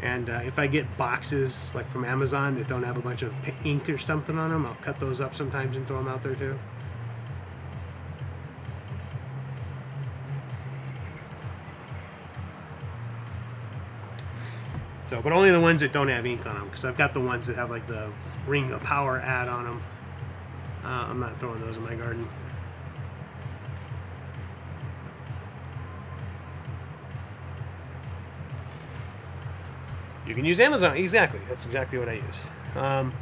And if I get boxes like from Amazon that don't have a bunch of ink or something on them, I'll cut those up sometimes and throw them out there too. So, but only the ones that don't have ink on them, because I've got the ones that have like the Ring of Power ad on them. I'm not throwing those in my garden. You can use Amazon. Exactly. That's exactly what I use. I'm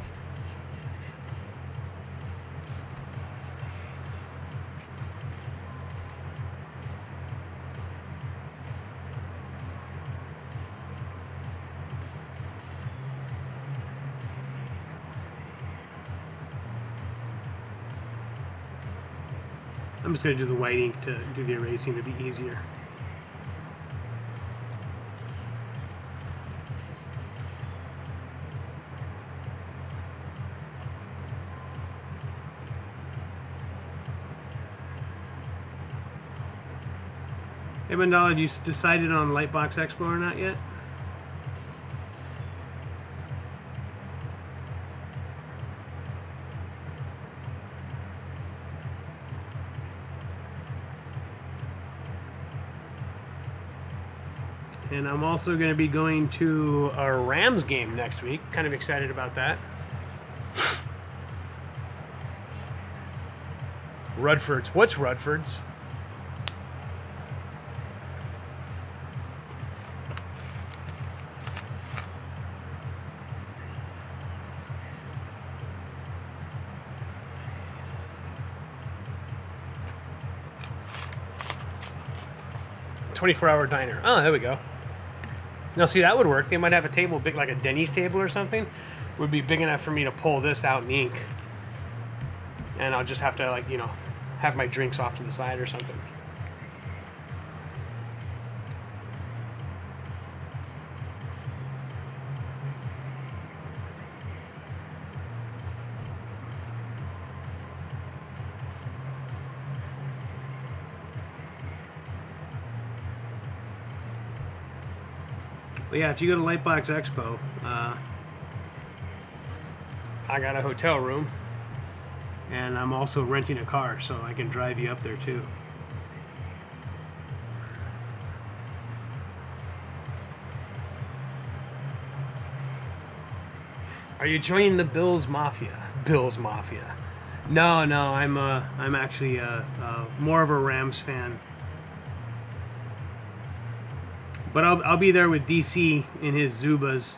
just going to do the white ink to do the erasing to be easier. Hey Mandala, you decided on Lightbox Expo or not yet? And I'm also going to be going to a Rams game next week. Kind of excited about that. Rutford's. What's Rutford's? $24-hour diner. Oh, there we go. Now, see, that would work. They might have a table big, like a Denny's table or something. It would be big enough for me to pull this out in ink. And I'll just have to, like, have my drinks off to the side or something. But yeah, if you go to Lightbox Expo, I got a hotel room, and I'm also renting a car, so I can drive you up there too. Are you joining the Bills Mafia? Bills Mafia. No, I'm actually more of a Rams fan. But I'll be there with DC in his Zubas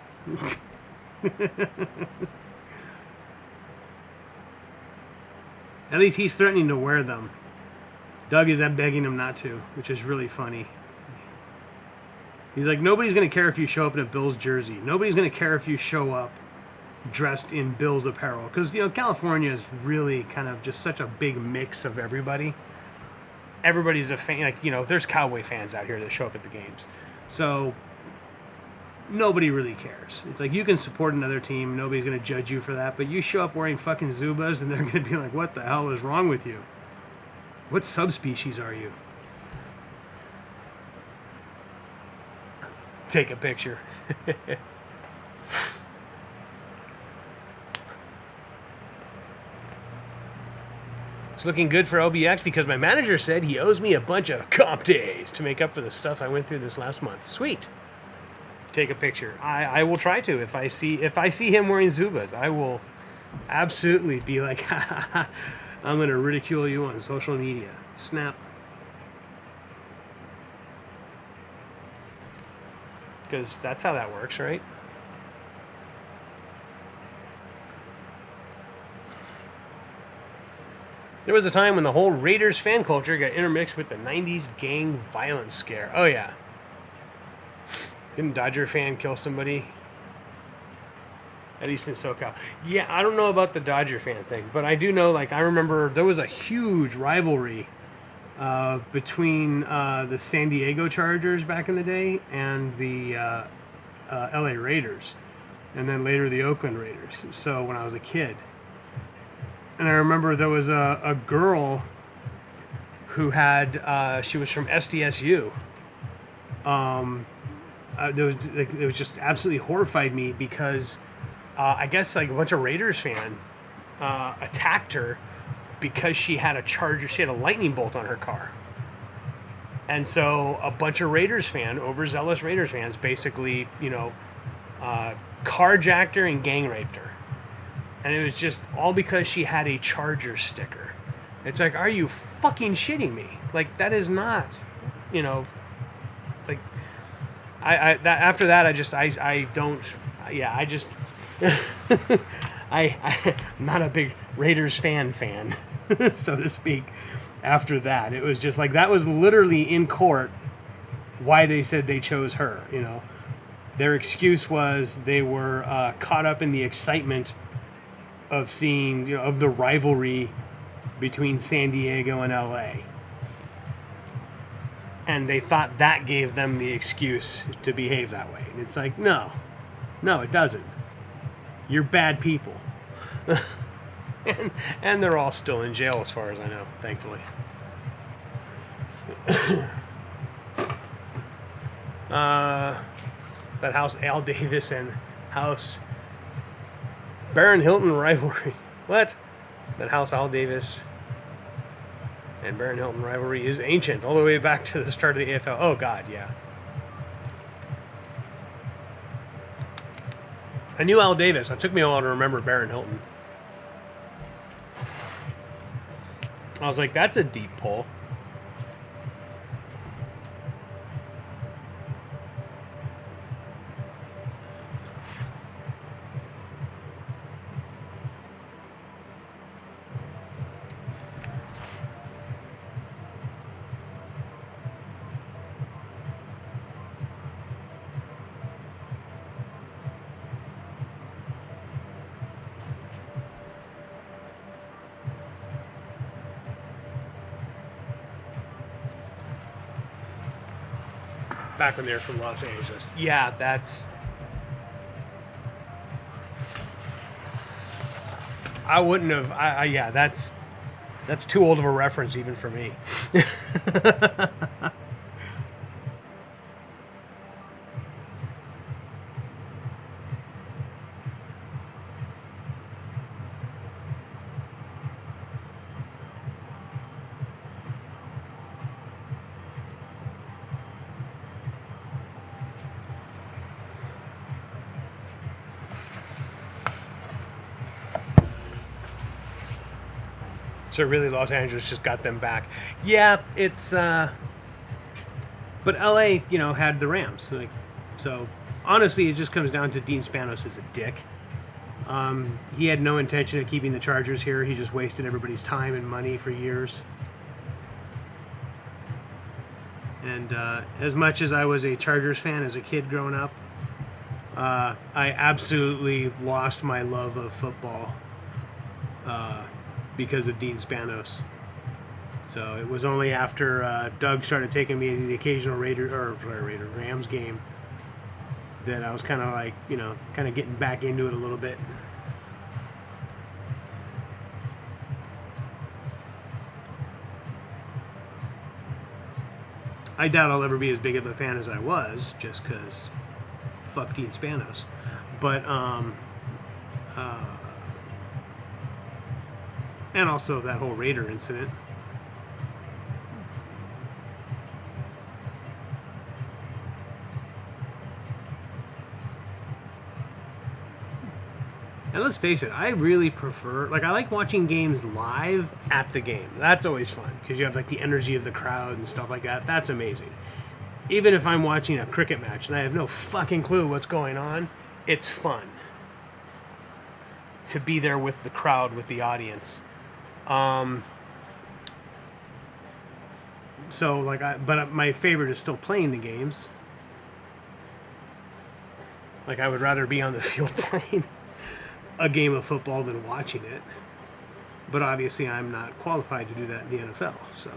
At least he's threatening to wear them. Doug is begging him not to, which is really funny. He's like, nobody's going to care if you show up in a Bills jersey. Nobody's going to care if you show up dressed in Bills apparel. Because, you know, California is really kind of just such a big mix of everybody. Everybody's a fan. Like, you know, there's Cowboy fans out here that show up at the games. So nobody really cares. It's like, you can support another team. Nobody's going to judge you for that. But you show up wearing fucking Zubas and they're going to be like, what the hell is wrong with you? What subspecies are you? Take a picture. It's looking good for LBX because my manager said he owes me a bunch of comp days to make up for the stuff I went through this last month. Sweet. Take a picture. I will try to. If I see him wearing Zubas, I will absolutely be like, ha, ha, ha, I'm going to ridicule you on social media. Snap. Because that's how that works, right? There was a time when the whole Raiders fan culture got intermixed with the 90s gang violence scare. Oh, yeah. Didn't Dodger fan kill somebody? At least in SoCal. Yeah, I don't know about the Dodger fan thing, but I do know, like, I remember there was a huge rivalry between the San Diego Chargers back in the day and the LA Raiders, and then later the Oakland Raiders. So when I was a kid, and I remember there was a girl who had she was from SDSU. It was just absolutely horrified me because I guess like a bunch of Raiders fan attacked her because she had a Charger, she had a lightning bolt on her car. And so a bunch of overzealous Raiders fans basically, you know, carjacked her and gang raped her. And it was just all because she had a Charger sticker. It's like, are you fucking shitting me? Like, that is not, you know, like, after that, I'm not a big Raiders fan, so to speak. After that, it was just like, that was literally in court why they said they chose her, you know. Their excuse was they were caught up in the excitement of seeing, you know, of the rivalry between San Diego and LA. And they thought that gave them the excuse to behave that way. And it's like, no, it doesn't. You're bad people. and they're all still in jail as far as I know, thankfully. That House Al Davis and House Baron Hilton rivalry. What? That House Al Davis and Baron Hilton rivalry is ancient, all the way back to the start of the AFL. Oh, God, yeah. I knew Al Davis. It took me a while to remember Baron Hilton. I was like, that's a deep pull. Back when they were from Los Angeles. Yeah, that's... I wouldn't have... yeah, that's too old of a reference even for me. So really, Los Angeles just got them back. Yeah, it's... but LA, you know, had the Rams. Like, so honestly, it just comes down to Dean Spanos is a dick. He had no intention of keeping the Chargers here. He just wasted everybody's time and money for years. And as much as I was a Chargers fan as a kid growing up, I absolutely lost my love of football because of Dean Spanos. So it was only after Doug started taking me to the occasional Rams game that I was kind of like, kind of getting back into it a little bit. I doubt I'll ever be as big of a fan as I was, just because fuck Dean Spanos. But, and also that whole Raider incident. And let's face it, I really prefer, I like watching games live at the game. That's always fun, because you have, the energy of the crowd and stuff like that. That's amazing. Even if I'm watching a cricket match and I have no fucking clue what's going on, it's fun to be there with the crowd, with the audience. But my favorite is still playing the games. I would rather be on the field playing a game of football than watching it. But obviously I'm not qualified to do that in the NFL, so.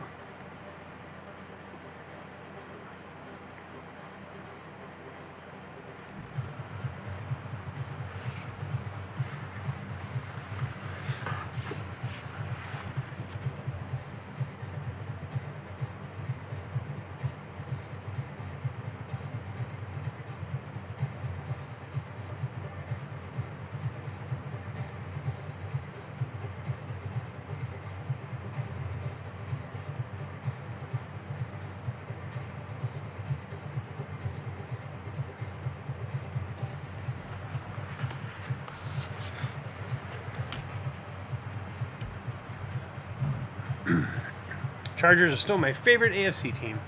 Chargers are still my favorite AFC team.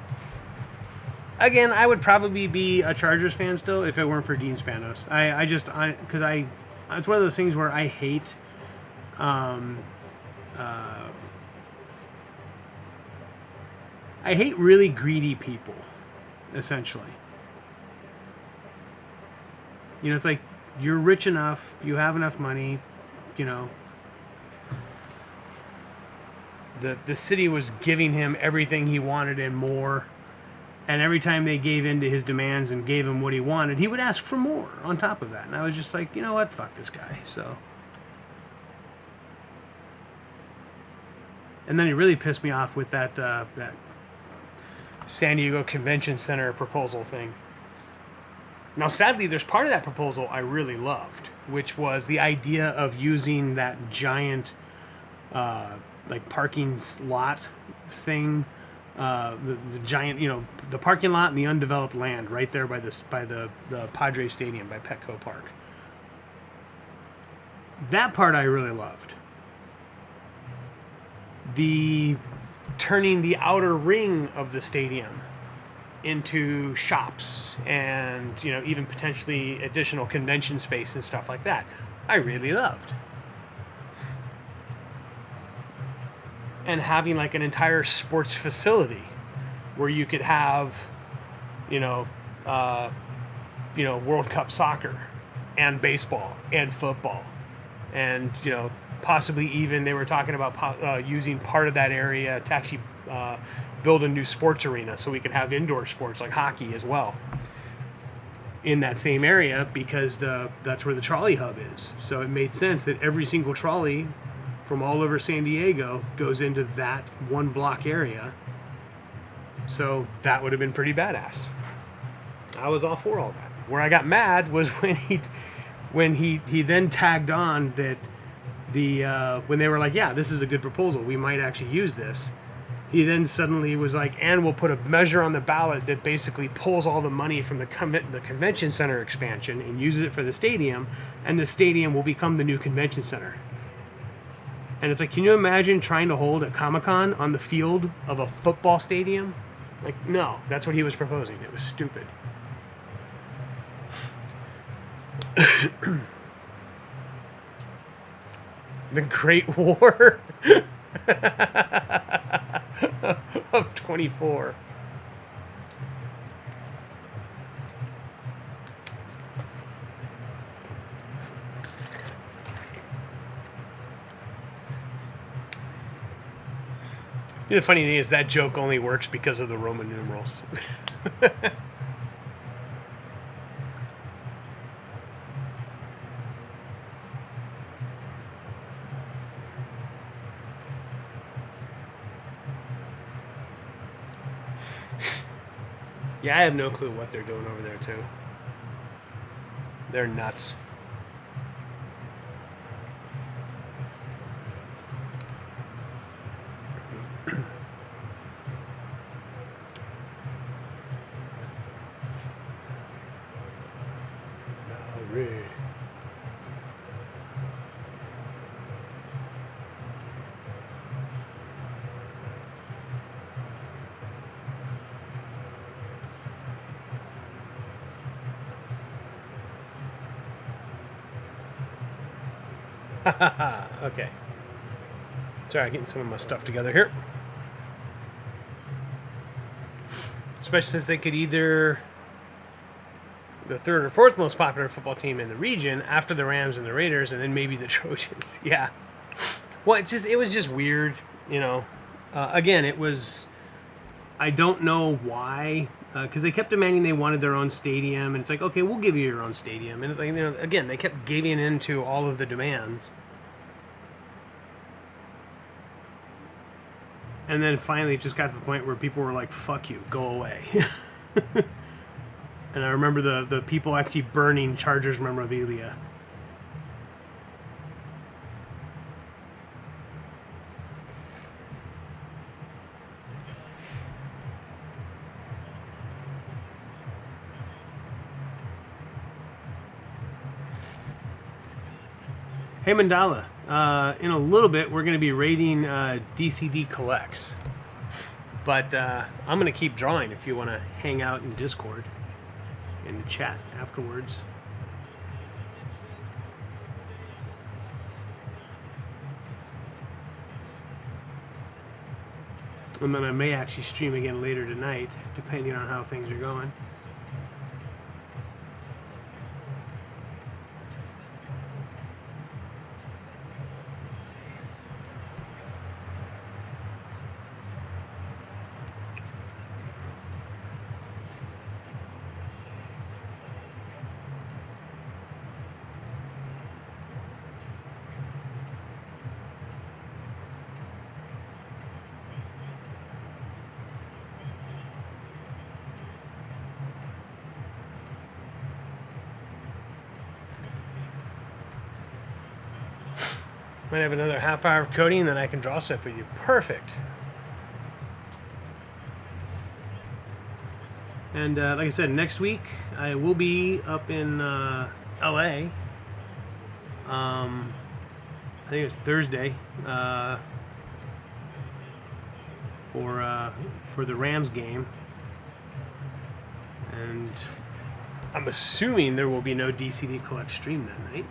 Again, I would probably be a Chargers fan still if it weren't for Dean Spanos. It's one of those things where I hate, I hate really greedy people, essentially. It's like, you're rich enough, you have enough money, The city was giving him everything he wanted and more, and every time they gave in to his demands and gave him what he wanted, he would ask for more on top of that. And I was just like, you know what, fuck this guy. So, and then he really pissed me off with that San Diego Convention Center proposal thing. Now, sadly, there's part of that proposal I really loved, which was the idea of using that giant parking lot thing, the giant, the parking lot and the undeveloped land right there by the Padres Stadium, by Petco Park. That part I really loved. The turning the outer ring of the stadium into shops and, even potentially additional convention space and stuff like that, I really loved. And having an entire sports facility where you could have, World Cup soccer and baseball and football, and possibly even they were talking about using part of that area to actually build a new sports arena so we could have indoor sports like hockey as well in that same area, because that's where the trolley hub is. So it made sense that every single trolley from all over San Diego goes into that one block area. So that would have been pretty badass. I was all for all that. Where I got mad was when he then tagged on that when they were like, yeah, this is a good proposal, we might actually use this. He then suddenly was like, and we'll put a measure on the ballot that basically pulls all the money from the convention center expansion and uses it for the stadium, and the stadium will become the new convention center. And it's like, can you imagine trying to hold a Comic-Con on the field of a football stadium? No, that's what he was proposing. It was stupid. The Great War of 24. The funny thing is that joke only works because of the Roman numerals. Yeah, I have no clue what they're doing over there, too. They're nuts. Okay. Sorry, getting some of my stuff together here. Especially since they could either the third or fourth most popular football team in the region after the Rams and the Raiders, and then maybe the Trojans. Yeah. Well, it was just weird, you know. Again, it was. I don't know why, because they kept demanding they wanted their own stadium, and it's like, okay, we'll give you your own stadium, and it's like, you know, again, they kept giving in to all of the demands, and then finally it just got to the point where people were like, "Fuck you, go away." And I remember the people actually burning Chargers memorabilia. Hey Mandala, in a little bit we're going to be rating DCD Collects, but I'm going to keep drawing if you want to hang out in Discord and chat afterwards. And then I may actually stream again later tonight, depending on how things are going. Might have another half hour of coding, and then I can draw stuff with you. Perfect. And like I said, next week I will be up in LA. I think it's Thursday for the Rams game, and I'm assuming there will be no DCD Collect stream that night.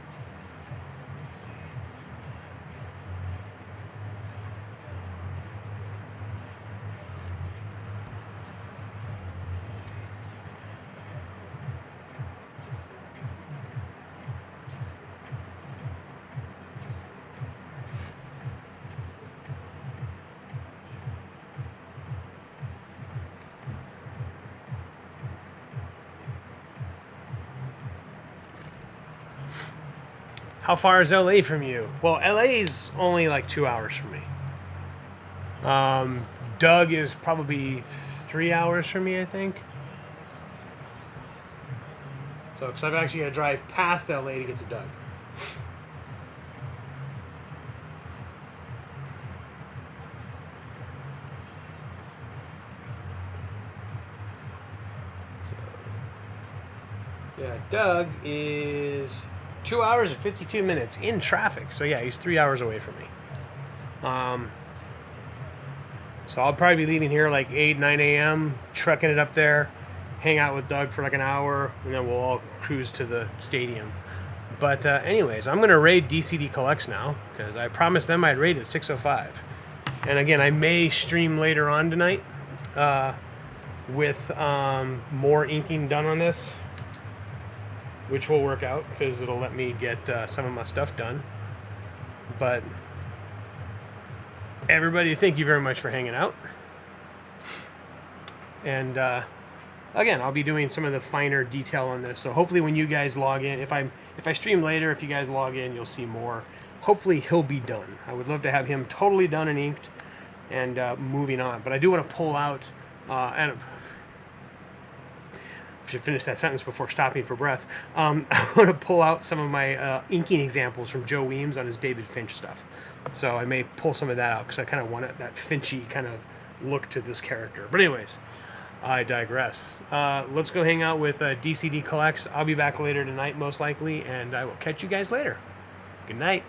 How far is LA from you? Well, LA is only like 2 hours from me. Doug is probably 3 hours from me, I think. So, because I've actually got to drive past LA to get to Doug. So, yeah, Doug is 2 hours and 52 minutes in traffic. So yeah, he's 3 hours away from me. So I'll probably be leaving here like 8, 9 a.m., trucking it up there, hang out with Doug for like an hour, and then we'll all cruise to the stadium. But anyways, I'm going to raid DCD Collects now, because I promised them I'd raid at 6:05. And again, I may stream later on tonight with more inking done on this, which will work out, because it'll let me get some of my stuff done. But everybody, thank you very much for hanging out. And again, I'll be doing some of the finer detail on this. So hopefully when you guys log in, if I stream later, if you guys log in, you'll see more. Hopefully he'll be done. I would love to have him totally done and inked and moving on. But I do want to pull out, and I should finish that sentence before stopping for breath. I want to pull out some of my inking examples from Joe Weems on his David Finch stuff. So I may pull some of that out, because I kind of want that Finchy kind of look to this character. But anyways, I digress. Let's go hang out with DCD Collects. I'll be back later tonight, most likely, and I will catch you guys later. Good night.